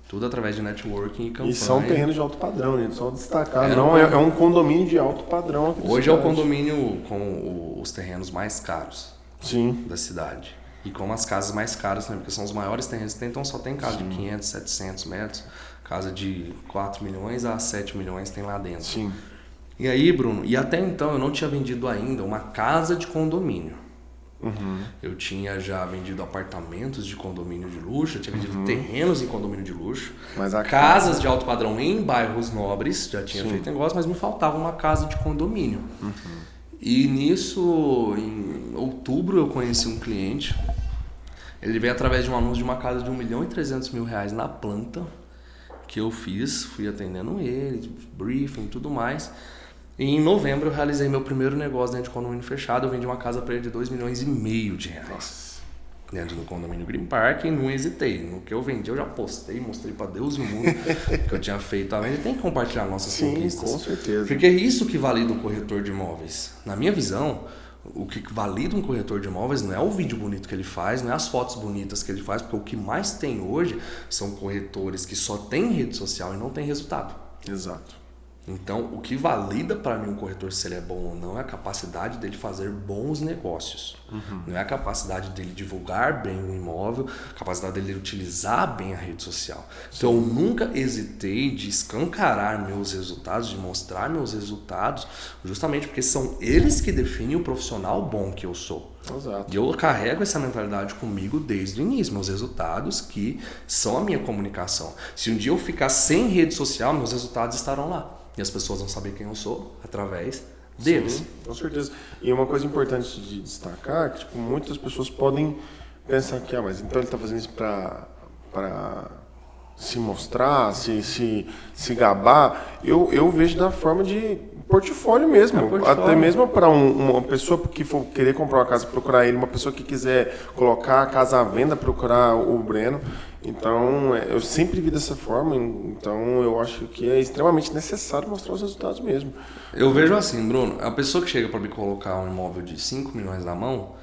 Tudo através de networking e campanha. E são terrenos de alto padrão, né? Só destacar. É um condomínio de alto padrão. Hoje é o condomínio com os terrenos mais caros da cidade. E com as casas mais caras também, porque são os maiores terrenos que tem, então só tem casa de 500, 700 metros. Casa de 4 milhões a 7 milhões tem lá dentro. Sim. E aí, Bruno, e até então eu não tinha vendido ainda uma casa de condomínio. Eu tinha já vendido apartamentos de condomínio de luxo, eu tinha vendido terrenos em condomínio de luxo, casas de alto padrão em bairros nobres, já tinha feito negócio, mas me faltava uma casa de condomínio. E nisso, em outubro, eu conheci um cliente. Ele veio através de um anúncio de uma casa de R$1.300.000 na planta, que eu fiz, fui atendendo ele, briefing e tudo mais. E em novembro eu realizei meu primeiro negócio dentro de condomínio fechado. Eu vendi uma casa para ele de R$2,5 milhões dentro do condomínio Green Park e não hesitei. No que eu vendi eu já postei, mostrei para Deus e o mundo que eu tinha feito a venda. E tem que compartilhar nossas conquistas. Com certeza. Porque é isso que valida um corretor de imóveis. Na minha visão, o que valida um corretor de imóveis não é o vídeo bonito que ele faz, não é as fotos bonitas que ele faz, porque o que mais tem hoje são corretores que só têm rede social e não têm resultado. Exato. Então, o que valida para mim um corretor se ele é bom ou não é a capacidade dele fazer bons negócios. Não é a capacidade dele divulgar bem o imóvel, a capacidade dele utilizar bem a rede social. Então, eu nunca hesitei de escancarar meus resultados, de mostrar meus resultados, justamente porque são eles que definem o profissional bom que eu sou. Exato. E eu carrego essa mentalidade comigo desde o início, meus resultados que são a minha comunicação. Se um dia eu ficar sem rede social, meus resultados estarão lá. E as pessoas vão saber quem eu sou através deles. Sim, com certeza. E uma coisa importante de destacar é que tipo, muitas pessoas podem pensar que mas então ele está fazendo isso para se mostrar, se gabar. Eu vejo da forma de portfólio mesmo. Até mesmo para uma pessoa que for querer comprar uma casa, procurar ele, uma pessoa que quiser colocar a casa à venda, procurar o Breno. Então, eu sempre vi dessa forma, então eu acho que é extremamente necessário mostrar os resultados mesmo. Eu vejo assim, Bruno, a pessoa que chega para me colocar um imóvel de 5 milhões na mão,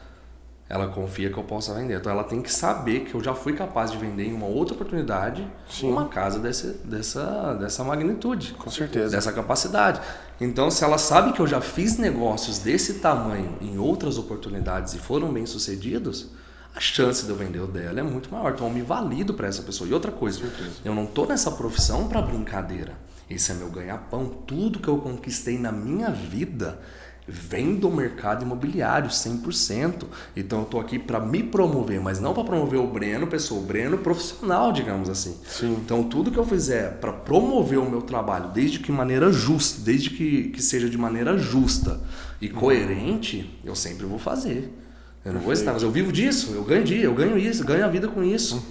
ela confia que eu possa vender. Então ela tem que saber que eu já fui capaz de vender em uma outra oportunidade uma casa dessa magnitude. Com certeza. Dessa capacidade. Então se ela sabe que eu já fiz negócios desse tamanho em outras oportunidades e foram bem sucedidos, a chance de eu vender o dela é muito maior. Então eu me valido para essa pessoa. E outra coisa, eu não tô nessa profissão para brincadeira. Esse é meu ganha-pão. Tudo que eu conquistei na minha vida vem do mercado imobiliário, 100%. Então eu tô aqui para me promover, mas não para promover o Breno pessoa, o Breno profissional, digamos assim. Sim. Então tudo que eu fizer para promover o meu trabalho, desde que maneira justa, desde que seja de maneira justa e coerente, eu sempre vou fazer. Eu não vou estar, mas eu vivo disso, eu ganho isso, ganho a vida com isso.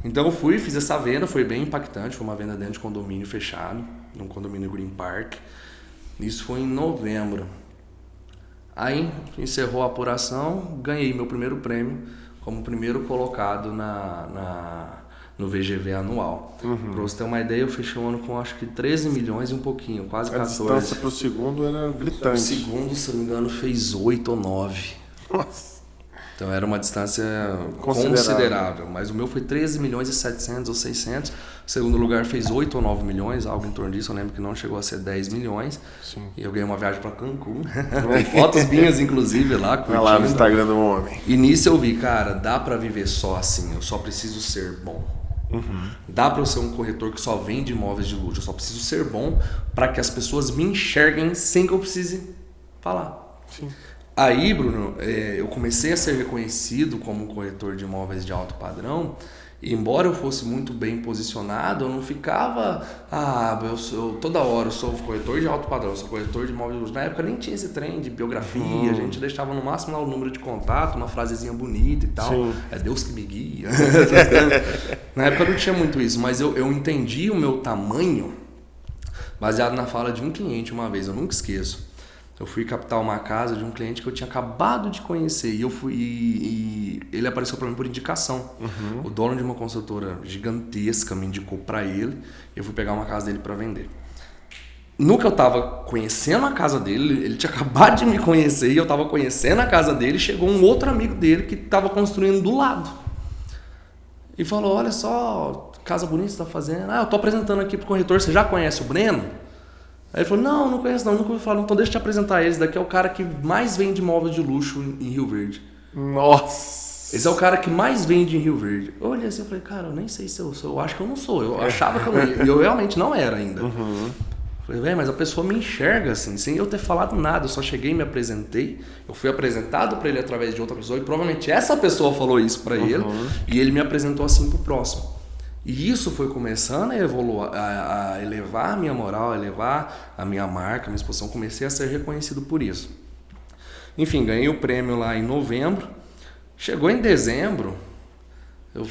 Então eu fui, fiz essa venda, foi bem impactante, foi uma venda dentro de condomínio fechado, num condomínio Green Park. Isso foi em novembro. Aí encerrou a apuração, ganhei meu primeiro prêmio como primeiro colocado no VGV anual. Para você ter uma ideia, eu fechei o ano com acho que 13 milhões e um pouquinho, quase 14. A distância para o segundo era gritante. O segundo, se não me engano, fez 8 ou 9. Nossa. Então era uma distância considerável, mas o meu foi 13 milhões e 700 ou 600. O segundo lugar fez 8 ou 9 milhões, algo em torno disso. Eu lembro que não chegou a ser 10 milhões. Sim. E eu ganhei uma viagem para Cancún. Tem fotos minhas, inclusive, lá curtindo. Olha lá no Instagram do homem. E nisso eu vi, cara, dá para viver só assim, eu só preciso ser bom. Dá para eu ser um corretor que só vende imóveis de luxo, eu só preciso ser bom para que as pessoas me enxerguem sem que eu precise falar. Sim. Aí, Bruno, eu comecei a ser reconhecido como um corretor de imóveis de alto padrão. E embora eu fosse muito bem posicionado, eu não ficava... toda hora eu sou corretor de alto padrão, eu sou corretor de imóveis de luxo. Na época nem tinha esse trem de biografia, a gente deixava no máximo lá o número de contato, uma frasezinha bonita e tal. Sim. É Deus que me guia. Na época não tinha muito isso, mas eu entendi o meu tamanho baseado na fala de um cliente uma vez, eu nunca esqueço. Eu fui captar uma casa de um cliente que eu tinha acabado de conhecer e ele apareceu para mim por indicação. O dono de uma consultora gigantesca me indicou para ele e eu fui pegar uma casa dele para vender. No que eu tava conhecendo a casa dele, ele tinha acabado de me conhecer e eu tava conhecendo a casa dele, chegou um outro amigo dele que tava construindo do lado. E falou, olha só, casa bonita você tá fazendo. Eu tô apresentando aqui pro corretor, você já conhece o Breno? Aí ele falou, não conheço não, nunca ouvi falar. Então deixa eu te apresentar eles, daqui é o cara que mais vende imóveis de luxo em Rio Verde. Nossa! Esse é o cara que mais vende em Rio Verde. Eu olhei assim e falei, cara, eu nem sei se eu sou, eu acho que eu não sou. Eu achava que eu não ia, e eu realmente não era ainda. Falei, mas a pessoa me enxerga assim, sem eu ter falado nada. Eu só cheguei e me apresentei. Eu fui apresentado para ele através de outra pessoa e provavelmente essa pessoa falou isso para ele e ele me apresentou assim pro próximo. E isso foi começando a evoluir, a elevar a minha moral, a elevar a minha marca, a minha exposição. Comecei a ser reconhecido por isso. Enfim, ganhei o prêmio lá em novembro. Chegou em dezembro, eu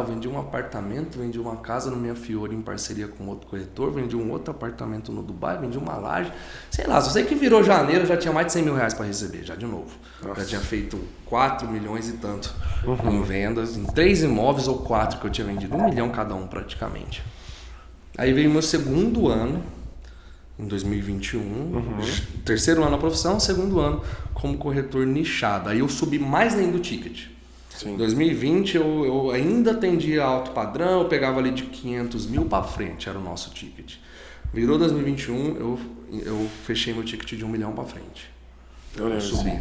vendi um apartamento, vendi uma casa no Minha Fiore em parceria com outro corretor, vendi um outro apartamento no Dubai, vendi uma laje. Só sei que virou janeiro, eu já tinha mais de 100 mil reais para receber, já de novo. Nossa. Já tinha feito 4 milhões e tanto em vendas, em 3 imóveis ou 4 que eu tinha vendido, 1 milhão cada um praticamente. Aí veio meu segundo ano, em 2021, terceiro ano na profissão, segundo ano como corretor nichado. Aí eu subi mais ainda do ticket. Em 2020 eu ainda atendia alto padrão, eu pegava ali de 500 mil para frente, era o nosso ticket. Virou 2021, eu fechei meu ticket de 1 milhão para frente. Eu subi.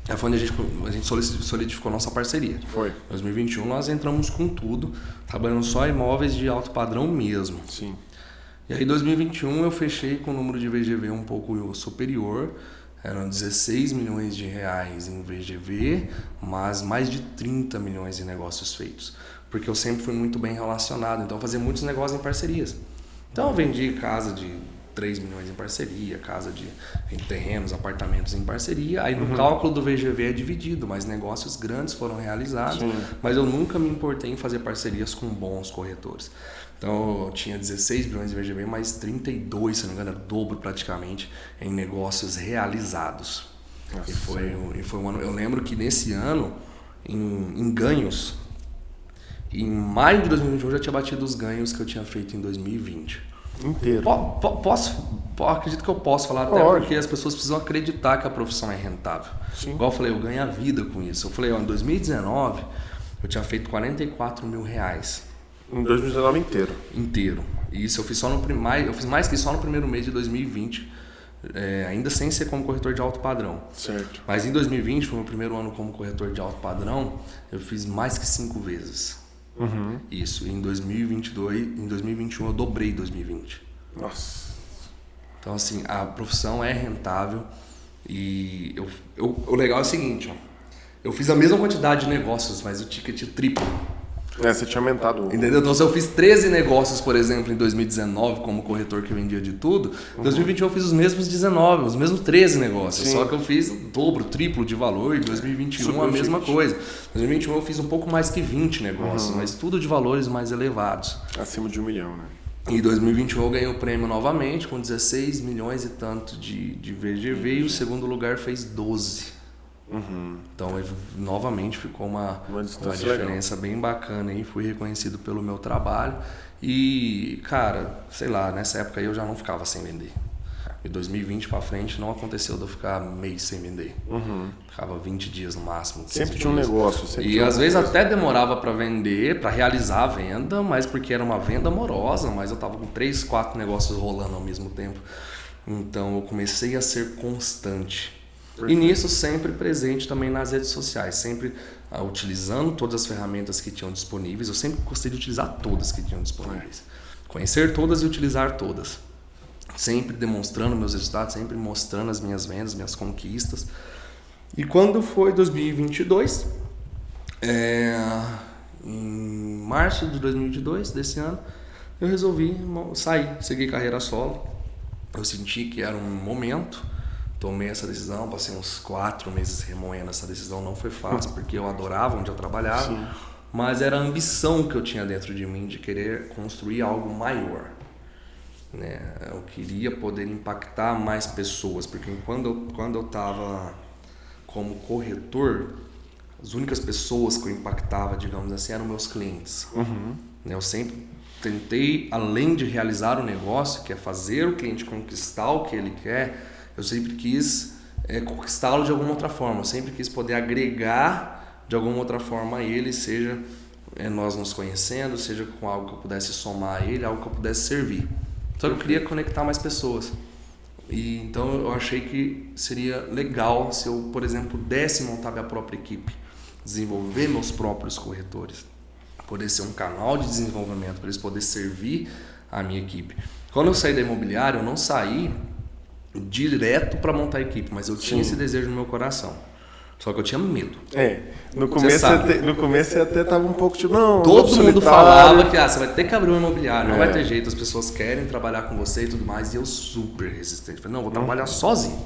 Aí foi onde a gente solidificou nossa parceria. Foi. Em 2021 nós entramos com tudo, trabalhando só imóveis de alto padrão mesmo. Sim. E aí em 2021 eu fechei com o número de VGV um pouco superior. Eram 16 milhões de reais em VGV, mas mais de 30 milhões em negócios feitos. Porque eu sempre fui muito bem relacionado, então eu fazia muitos negócios em parcerias. Então eu vendi casa de 3 milhões em parceria, em terrenos, apartamentos em parceria. Aí no cálculo do VGV é dividido, mas negócios grandes foram realizados. Sim. Mas eu nunca me importei em fazer parcerias com bons corretores. Então eu tinha 16 bilhões de VGV, mais 32, se não me engano, dobro praticamente, em negócios realizados. Nossa. E foi um ano. Eu lembro que nesse ano, em ganhos, em maio de 2021 eu já tinha batido os ganhos que eu tinha feito em 2020. Inteiro. Acredito que eu posso falar até porque as pessoas precisam acreditar que a profissão é rentável. Sim. Igual eu falei, eu ganho a vida com isso. Eu falei, em 2019 eu tinha feito R$44 mil. Em 2019 Inteiro. E isso eu fiz eu fiz mais que só no primeiro mês de 2020, ainda sem ser como corretor de alto padrão. Certo. Mas em 2020, foi o meu primeiro ano como corretor de alto padrão, eu fiz mais que 5 vezes. Isso. E em 2021 eu dobrei 2020. Nossa. Então assim, a profissão é rentável e o legal é o seguinte, ó, eu fiz a mesma quantidade de negócios, mas o ticket triplo. Você tinha aumentado. Entendeu? Então se eu fiz 13 negócios, por exemplo, em 2019 como corretor que vendia de tudo, em 2021 eu fiz os mesmos 19, os mesmos 13 negócios. Sim. Só que eu fiz o dobro, triplo de valor, em 2021 a mesma coisa. Em 2021 eu fiz um pouco mais que 20 negócios, mas tudo de valores mais elevados. Acima de 1 milhão, né? Em 2021 eu ganhei o prêmio novamente, com 16 milhões e tanto de VGV, e o segundo lugar fez 12. Então novamente ficou uma diferença bem bacana aí, fui reconhecido pelo meu trabalho e, cara, sei lá, nessa época aí eu já não ficava sem vender. De 2020 pra frente não aconteceu de eu ficar mês sem vender. Ficava 20 dias no máximo. Sempre tinha um negócio. E às vezes até demorava para vender, para realizar a venda, mas porque era uma venda amorosa, mas eu tava com 3, 4 negócios rolando ao mesmo tempo. Então eu comecei a ser constante. Perfeito. E nisso sempre presente também nas redes sociais, sempre utilizando todas as ferramentas que tinham disponíveis. Eu sempre gostei de utilizar todas que tinham disponíveis. Conhecer todas e utilizar todas. Sempre demonstrando meus resultados, sempre mostrando as minhas vendas, minhas conquistas. E quando foi 2022, em março de 2022, desse ano, eu resolvi sair, seguir carreira solo. Eu senti que era um momento, tomei essa decisão, passei uns 4 meses remoendo essa decisão, não foi fácil, porque eu adorava onde eu trabalhava, sim, mas era a ambição que eu tinha dentro de mim de querer construir algo maior. Né? Eu queria poder impactar mais pessoas, porque quando eu estava como corretor, as únicas pessoas que eu impactava, digamos assim, eram meus clientes. Eu sempre tentei, além de realizar o negócio, que é fazer o cliente conquistar o que ele quer, eu sempre quis conquistá-lo de alguma outra forma, eu sempre quis poder agregar de alguma outra forma a ele, seja nós nos conhecendo, seja com algo que eu pudesse somar a ele, algo que eu pudesse servir. Então eu queria conectar mais pessoas. E então eu achei que seria legal se eu, por exemplo, pudesse montar minha própria equipe, desenvolver meus próprios corretores, poder ser um canal de desenvolvimento para eles poderem servir a minha equipe. Quando eu saí da imobiliária, eu não saí direto para montar a equipe, mas eu tinha esse desejo no meu coração. Só que eu tinha medo. No começo você até tava um pouco tipo, não, todo mundo falava que você vai ter que abrir um imobiliário, não vai ter jeito, as pessoas querem trabalhar com você e tudo mais, e eu super resistente. Falei, não, vou trabalhar sozinho.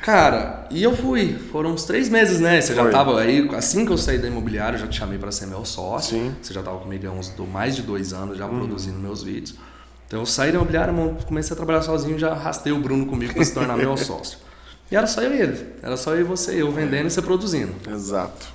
Cara, e eu fui, foram uns 3 meses, né? Você já tava aí, assim que eu saí da imobiliária, eu já te chamei para ser meu sócio. Sim. Você já tava comigo há mais de 2 anos já produzindo meus vídeos. Então eu saí da imobiliária, comecei a trabalhar sozinho, já arrastei o Bruno comigo para se tornar meu sócio. E era só eu e ele. Era só eu e você. Eu vendendo e você produzindo. Exato.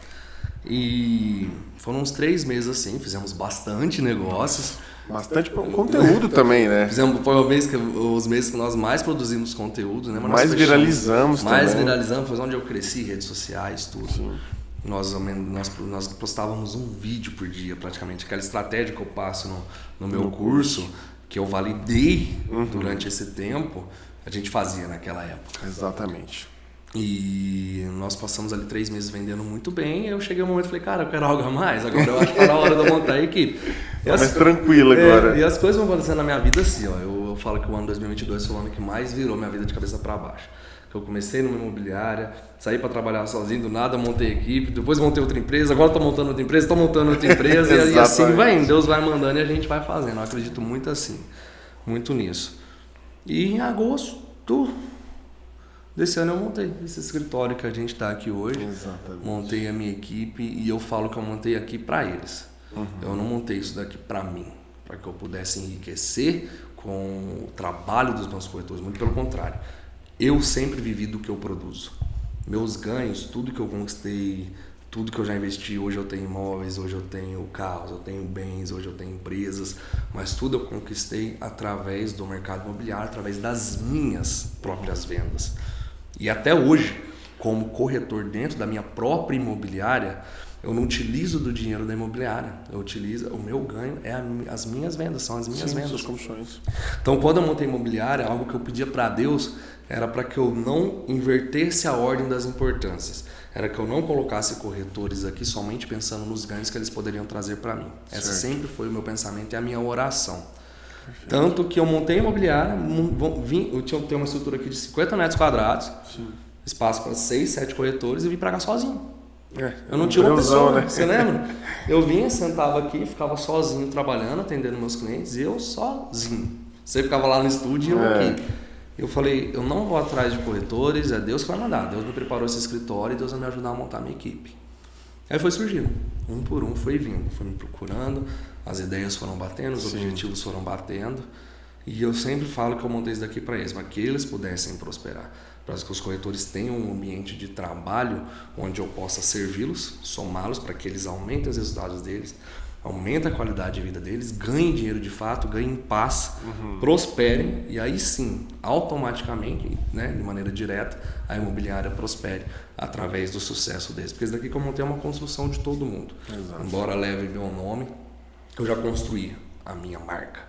E foram uns 3 meses assim. Fizemos bastante negócios. Bastante conteúdo também, né? Foi os meses que nós mais produzimos conteúdo, né? Mas mais viralizamos também. Mais viralizamos. Foi onde eu cresci, redes sociais, tudo. Sim. Nós postávamos um vídeo por dia, praticamente. Aquela estratégia que eu passo no meu curso, que eu validei durante esse tempo, a gente fazia naquela época. Exatamente. E nós passamos ali 3 meses vendendo muito bem. Eu cheguei um momento e falei, cara, eu quero algo a mais. Agora eu acho que era a hora de eu montar a equipe. Mais tranquilo agora. E as coisas vão acontecendo na minha vida assim, ó. Eu falo que o ano 2022 foi o ano que mais virou minha vida de cabeça para baixo. Eu comecei numa imobiliária, saí para trabalhar sozinho, do nada montei equipe, depois montei outra empresa, agora estou montando outra empresa, e assim vai indo. Deus vai mandando e a gente vai fazendo. Eu acredito muito assim, muito nisso. E em agosto desse ano eu montei esse escritório que a gente está aqui hoje. Exatamente. Montei a minha equipe e eu falo que eu montei aqui para eles. Eu não montei isso daqui para mim, para que eu pudesse enriquecer com o trabalho dos meus corretores, muito pelo contrário. Eu sempre vivi do que eu produzo. Meus ganhos, tudo que eu conquistei, tudo que eu já investi, hoje eu tenho imóveis, hoje eu tenho carros, eu tenho bens, hoje eu tenho empresas, mas tudo eu conquistei através do mercado imobiliário, através das minhas próprias vendas. E até hoje, como corretor dentro da minha própria imobiliária, eu não utilizo do dinheiro da imobiliária, o meu ganho é as minhas vendas, são as minhas vendas. Suas comissões. Então, quando eu montei a imobiliária, algo que eu pedia para Deus era para que eu não invertesse a ordem das importâncias. Era que eu não colocasse corretores aqui somente pensando nos ganhos que eles poderiam trazer para mim. Essa sempre foi o meu pensamento e a minha oração. Perfeito. Tanto que eu montei a imobiliária, eu tinha uma estrutura aqui de 50 metros quadrados, espaço para 6, 7 corretores e vim para cá sozinho. Eu não tinha uma pessoa, né? Você lembra? Eu vinha, sentava aqui, ficava sozinho trabalhando, atendendo meus clientes, e eu sozinho. Você ficava lá no estúdio e eu aqui. Eu falei, eu não vou atrás de corretores, é Deus que vai mandar. Deus me preparou esse escritório e Deus vai me ajudar a montar a minha equipe. Aí foi surgindo, um por um foi vindo, foi me procurando, as ideias foram batendo, os objetivos foram batendo. E eu sempre falo que eu montei isso daqui para eles, para que eles pudessem prosperar. Para que os corretores tenham um ambiente de trabalho onde eu possa servi-los, somá-los para que eles aumentem os resultados deles, aumentem a qualidade de vida deles, ganhem dinheiro de fato, ganhem paz, prosperem e aí sim, automaticamente, né, de maneira direta, a imobiliária prospere através do sucesso deles. Porque isso daqui que eu montei é uma construção de todo mundo. Exato. Embora leve meu nome, eu já construí a minha marca.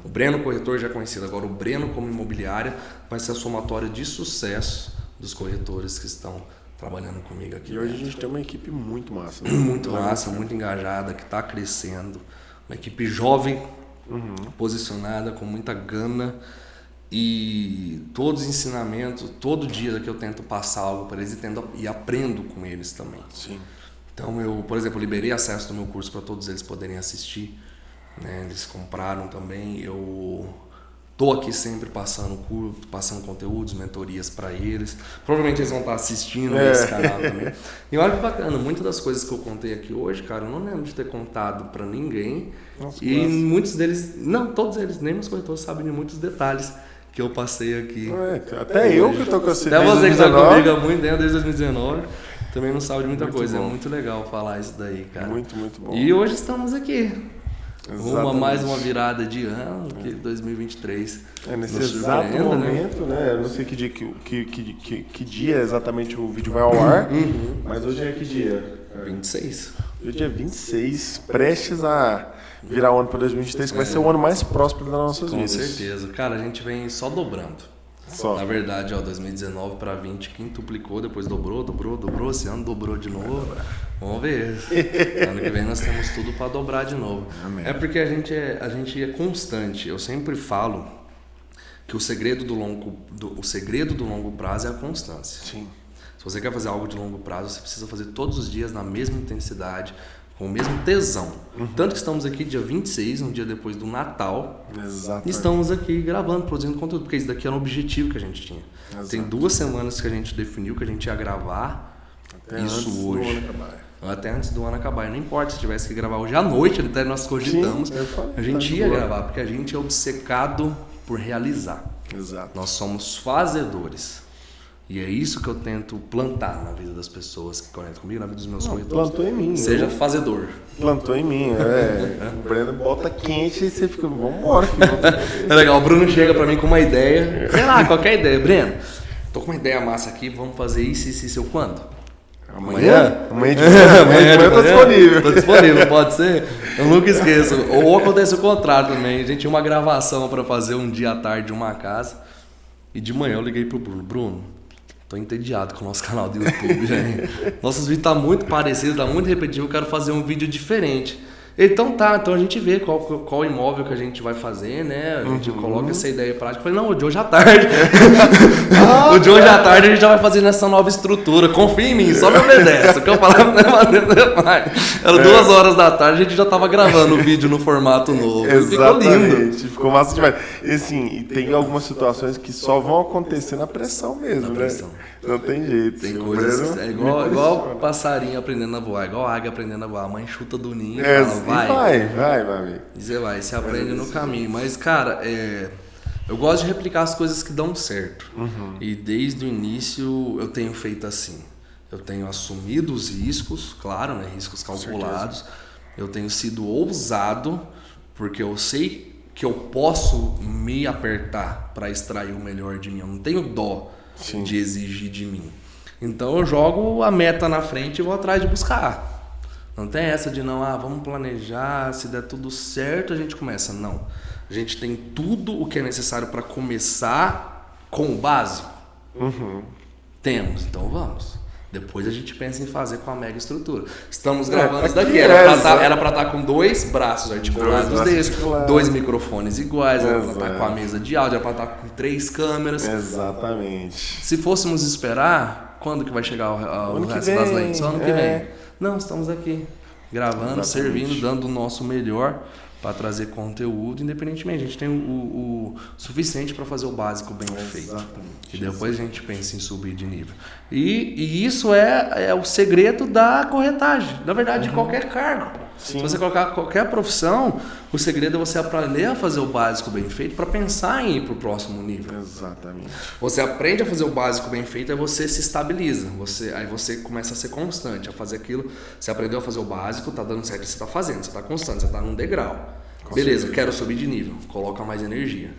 O Breno Corretor já é conhecido, agora o Breno como imobiliária vai ser a somatória de sucesso dos corretores que estão trabalhando comigo aqui. E hoje a gente tem uma equipe muito massa. Né? Muito massa, muito engajada, que está crescendo. Uma equipe jovem, posicionada, com muita gana. E todos os ensinamentos, todo dia que eu tento passar algo para eles e aprendo com eles também. Sim. Então eu, por exemplo, liberei acesso do meu curso para todos eles poderem assistir. Né? Eles compraram também. Eu tô aqui sempre passando conteúdos, mentorias para eles. Provavelmente eles vão estar assistindo esse canal também. E olha que bacana, muitas das coisas que eu contei aqui hoje, cara, eu não lembro de ter contado para ninguém. Nossa, e muitos deles, não, todos eles, nem meus corretores sabem de muitos detalhes que eu passei aqui. Até hoje. Eu que tô com você desde 2019. Até você que tá comigo há muito tempo, desde 2019. Também não sabe de muita coisa. Bom. É muito legal falar isso daí, cara. Muito, muito bom. E hoje estamos aqui. Mais uma virada de ano, que 2023. Nesse exato momento, né? Eu não sei que dia, que dia exatamente o vídeo vai ao ar, mas hoje é que dia? 26. Hoje é 26, prestes a virar o ano para 2023, que vai ser o ano mais próspero das nossas vidas. Com certeza. Cara, a gente vem só dobrando. Na verdade, 2019 para 20 quintuplicou, depois dobrou, esse ano dobrou de novo. Vamos ver. Ano que vem nós temos tudo para dobrar de novo. Amém. É porque a gente é constante. Eu sempre falo que o segredo do longo prazo é a constância. Sim. Se você quer fazer algo de longo prazo, você precisa fazer todos os dias na mesma intensidade, com o mesmo tesão. Tanto que estamos aqui dia 26, um dia depois do Natal. Exatamente. E estamos aqui gravando, produzindo conteúdo, porque isso daqui era um objetivo que a gente tinha. Exato. Tem 2 semanas que a gente definiu que a gente ia gravar até isso hoje. Até antes do ano acabar. E não importa se tivesse que gravar hoje à noite, até nós cogitamos. A gente ia gravar, porque a gente é obcecado por realizar. Exato. Nós somos fazedores. E é isso que eu tento plantar na vida das pessoas que conectam comigo, na vida dos meus corretores. Plantou em mim. Seja fazedor. Plantou em mim, O Breno bota quente e você fica, vambora, filho. É legal, o Bruno chega pra mim com uma ideia. Sei lá, qualquer ideia. Breno, tô com uma ideia massa aqui, vamos fazer isso, eu quando? Amanhã? Amanhã de manhã eu tô disponível. Tô disponível, pode ser? Eu nunca esqueço. Ou acontece o contrário também. A gente tinha uma gravação pra fazer um dia à tarde de uma casa. E de manhã eu liguei pro Bruno. Bruno, tô entediado com o nosso canal do YouTube, gente. Nossos vídeos tá muito parecidos, tá muito repetitivo, eu quero fazer um vídeo diferente. Então a gente vê qual imóvel que a gente vai fazer, né? A gente coloca essa ideia em prática. Eu falei, não, o de hoje à tarde. O de hoje à tarde a gente já vai fazer nessa nova estrutura. Confia em mim, só me obedece. O que eu falava não é maneiro demais. Era 2 horas da tarde, a gente já tava gravando o vídeo no formato novo. Exatamente. Ficou lindo. Ficou massa demais. E assim, tem algumas situações que só vão acontecer na pressão mesmo, né? Não tem jeito. Tem coisas. É igual passarinho aprendendo a voar, igual águia aprendendo a voar. A mãe chuta do ninho e fala, vai, meu amigo. E você vai, você aprende no caminho. Mas, cara, eu gosto de replicar as coisas que dão certo. E desde o início eu tenho feito assim. eu tenho assumido os riscos, claro, né? Riscos calculados. Eu tenho sido ousado, porque eu sei que eu posso me apertar para extrair o melhor de mim. Eu não tenho dó de exigir de mim. Então eu jogo a meta na frente e vou atrás de buscar. Não tem essa de não, vamos planejar, se der tudo certo a gente começa. Não. A gente tem tudo o que é necessário para começar com o básico. Temos, então vamos. Depois a gente pensa em fazer com a mega estrutura. Estamos gravando isso daqui. Era pra estar com 2 braços articulados desses, 2 microfones iguais, era pra estar com a mesa de áudio, era pra estar com 3 câmeras. Exatamente. Se fôssemos esperar, quando que vai chegar o resto das lentes? Só ano que vem. Não, estamos aqui, gravando, servindo, dando o nosso melhor para trazer conteúdo, independentemente. A gente tem o suficiente para fazer o básico bem feito. E depois a gente pensa em subir de nível. E isso é o segredo da corretagem, na verdade, de qualquer cargo. Se você colocar qualquer profissão, o segredo é você aprender a fazer o básico bem feito para pensar em ir para o próximo nível. Exatamente. Você aprende a fazer o básico bem feito, aí você se estabiliza. Aí você começa a ser constante, a fazer aquilo. Você aprendeu a fazer o básico, tá dando certo, você tá fazendo, você tá constante, você tá num degrau. Beleza, quero subir de nível, coloca mais energia.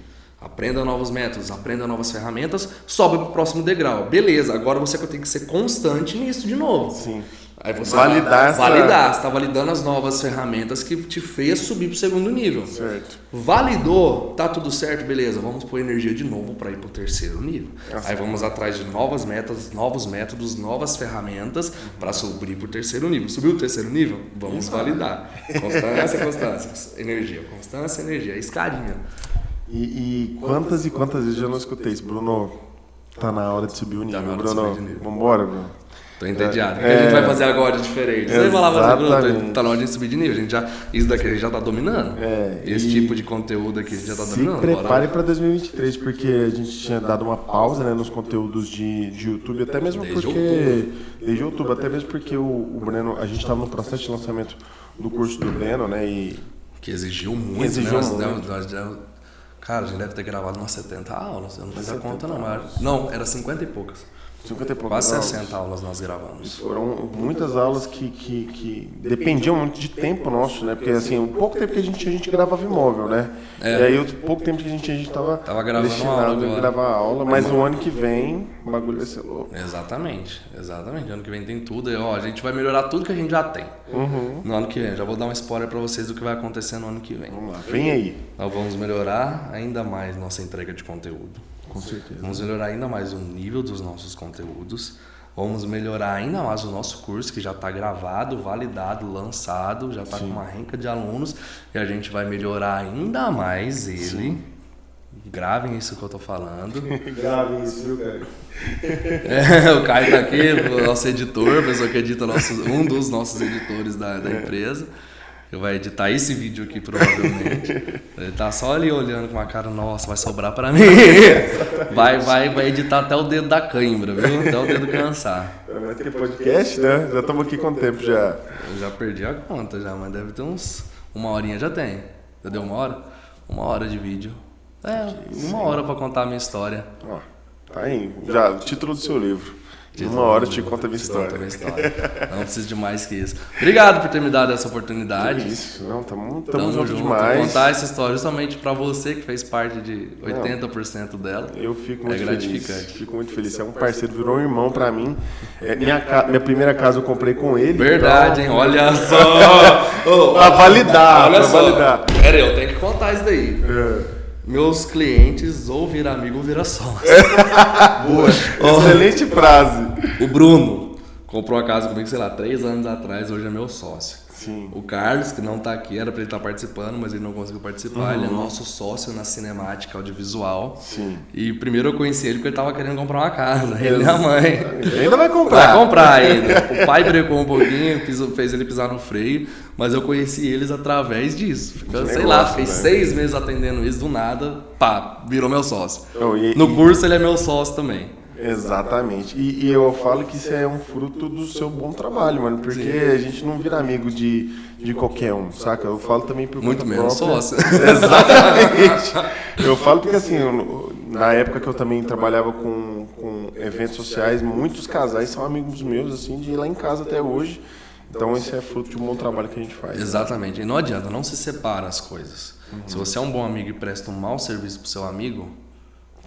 Aprenda novos métodos, aprenda novas ferramentas, sobe para o próximo degrau. Beleza, agora você tem que ser constante nisso de novo. Sim. Aí você validar, você está validando as novas ferramentas que te fez subir para o segundo nível. Certo. Validou, tá tudo certo, beleza, vamos pôr energia de novo para ir para o terceiro nível. Aí vamos atrás de novas metas, novos métodos, novas ferramentas para subir para o terceiro nível. Subiu o terceiro nível? Vamos validar. Constância, energia. Constância, energia. Escadinha. E quantas vezes eu não escutei isso? Bruno, tá na hora de subir o nível. Bruno, nível. Vambora, Bruno. Tô entediado. O que a gente vai fazer agora de diferente? Você falava, Bruno, tá na hora de subir de nível. Isso daqui a gente já tá dominando. Esse tipo de conteúdo aqui a gente já tá dominando. Se prepare para 2023, porque a gente tinha dado uma pausa, né, nos conteúdos de YouTube, até mesmo desde outubro, até mesmo porque o Breno, a gente estava no processo de lançamento do curso do Breno, né, e que exigiu muito, né? Cara, a gente deve ter gravado umas 70 aulas, eu não fiz a conta não, mas não, era 50 e poucas. 50 e poucas quase aulas. 60 aulas nós gravamos. Foram muitas aulas que dependiam muito de tempo nosso, né? Porque assim, o pouco tempo que a gente gravava imóvel, né? E aí o pouco tempo que a gente tava gravando uma aula a gravar a aula, mas o ano que vem o bagulho vai ser louco. Exatamente. Ano que vem tem tudo. E, a gente vai melhorar tudo que a gente já tem. No ano que vem. Já vou dar um spoiler para vocês do que vai acontecer no ano que vem. Vamos lá, vem aí. Nós vamos melhorar ainda mais nossa entrega de conteúdo. Com certeza. Vamos melhorar ainda mais o nível dos nossos conteúdos. Vamos melhorar ainda mais o nosso curso, que já está gravado, validado, lançado, já está com uma renca de alunos. E a gente vai melhorar ainda mais ele. Sim. Gravem isso que eu tô falando. Gravem isso, viu, cara? O Caio tá aqui, o nosso editor, a pessoa que edita um dos nossos editores da empresa. Que vai editar esse vídeo aqui, provavelmente. Ele tá só ali olhando com uma cara, nossa, vai sobrar pra mim. Vai editar até o dedo da cãibra, viu? Até o dedo cansar. Vai ter podcast, né? Já estamos aqui com o tempo já. Eu já perdi a conta já, mas deve ter uma horinha já tem. Já deu 1 hora? 1 hora de vídeo. 1 hora pra contar a minha história. Ó, tá aí. Já, o título do seu livro. 1 hora eu te conto a minha história. Não preciso de mais que isso. Obrigado por ter me dado essa oportunidade. Que isso, não, tamo junto demais. Vou contar essa história justamente para você que fez parte de 80% dela. Eu fico muito gratificante. Feliz. Fico muito feliz. Você é um parceiro, virou um irmão para mim. Minha primeira casa eu comprei com ele. Verdade, então... hein? Olha só. Pra validar. Olha só. Pera aí, eu tenho que contar isso daí. Meus clientes ou vira amigo ou vira sócio. Boa, excelente frase. O Bruno comprou a casa comigo, sei lá, 3 anos atrás, hoje é meu sócio. Sim. O Carlos, que não tá aqui, era pra ele estar participando, mas ele não conseguiu participar. Ele é nosso sócio na cinemática audiovisual. Sim. E primeiro eu conheci ele porque ele tava querendo comprar uma casa. Ele e minha mãe. Ainda vai comprar. Vai comprar ainda. O pai brecou um pouquinho, fez ele pisar no freio, mas eu conheci eles através disso. Fiquei 6 meses atendendo eles, do nada, pá, virou meu sócio. No curso ele é meu sócio também. Exatamente. E eu falo que isso é um fruto do seu bom trabalho, mano. Porque a gente não vira amigo de qualquer um, saca? Eu falo também por muito menos sócio. Exatamente. Eu falo porque assim, na época que eu também trabalhava com eventos sociais, muitos casais são amigos meus, assim, de ir lá em casa até hoje. Então esse é fruto de um bom trabalho que a gente faz. Exatamente. E não adianta, não se separa as coisas. Se você é um bom amigo e presta um mau serviço pro seu amigo,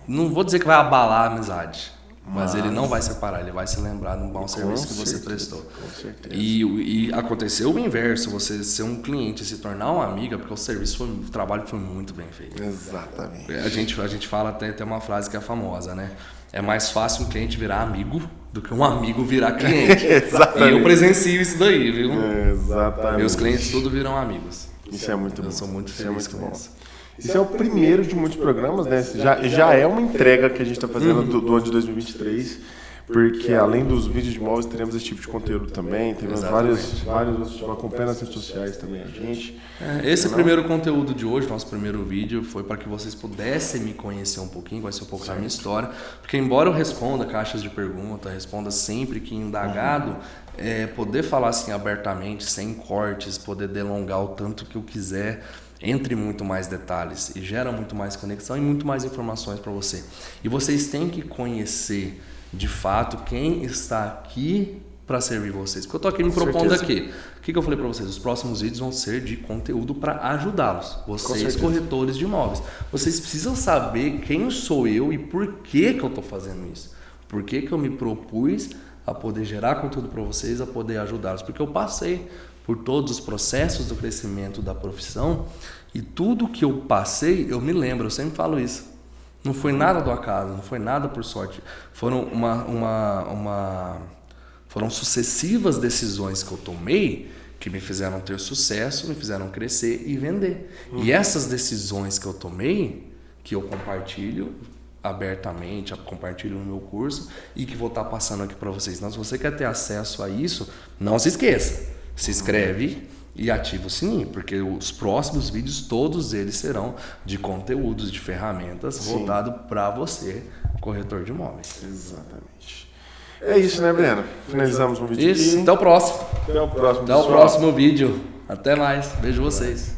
não vou dizer que vai abalar a amizade, mas ele não vai separar, ele vai se lembrar do mau serviço que você prestou. Com certeza. E aconteceu o inverso, você ser um cliente e se tornar um amigo, porque o trabalho foi muito bem feito. Exatamente. A gente fala até uma frase que é famosa, né? É mais fácil um cliente virar amigo do que um amigo virar cliente. Exatamente. E eu presencio isso daí, viu? Exatamente. Meus clientes tudo viram amigos. Isso é muito bom. Eu sou muito feliz com isso. Esse é o primeiro de muitos programas, né? Já é uma entrega que a gente está fazendo do ano de 2023, porque além dos vídeos de móveis, teremos esse tipo de conteúdo também. Temos vários outros, acompanhando nas redes sociais também a gente. Esse primeiro conteúdo de hoje, nosso primeiro vídeo, foi para que vocês pudessem me conhecer um pouquinho, conhecer um pouco da minha história. Porque embora eu responda caixas de pergunta, responda sempre que indagado, poder falar assim abertamente, sem cortes, poder delongar o tanto que eu quiser, entre muito mais detalhes e gera muito mais conexão e muito mais informações para você. E vocês têm que conhecer de fato quem está aqui para servir vocês. Porque eu tô aqui me propondo aqui. O que eu falei para vocês? Os próximos vídeos vão ser de conteúdo para ajudá-los. Vocês, corretores de imóveis. Vocês precisam saber quem sou eu e por que eu tô fazendo isso. Por que eu me propus a poder gerar conteúdo para vocês, a poder ajudá-los. Porque eu passei por todos os processos do crescimento da profissão e tudo que eu passei, eu me lembro, eu sempre falo isso. Não foi nada do acaso, não foi nada por sorte. Foram foram sucessivas decisões que eu tomei que me fizeram ter sucesso, me fizeram crescer e vender. E essas decisões que eu tomei, que eu compartilho abertamente, compartilho no meu curso e que vou estar passando aqui para vocês. Então, se você quer ter acesso a isso, não se esqueça. Se inscreve e ativa o sininho, porque os próximos vídeos, todos eles serão de conteúdos, de ferramentas voltado para você, corretor de imóveis. Exatamente. É isso, né, Breno? Finalizamos o vídeo isso, aqui. Até o próximo. Até o próximo, Até o próximo vídeo. Até mais. Beijo vocês.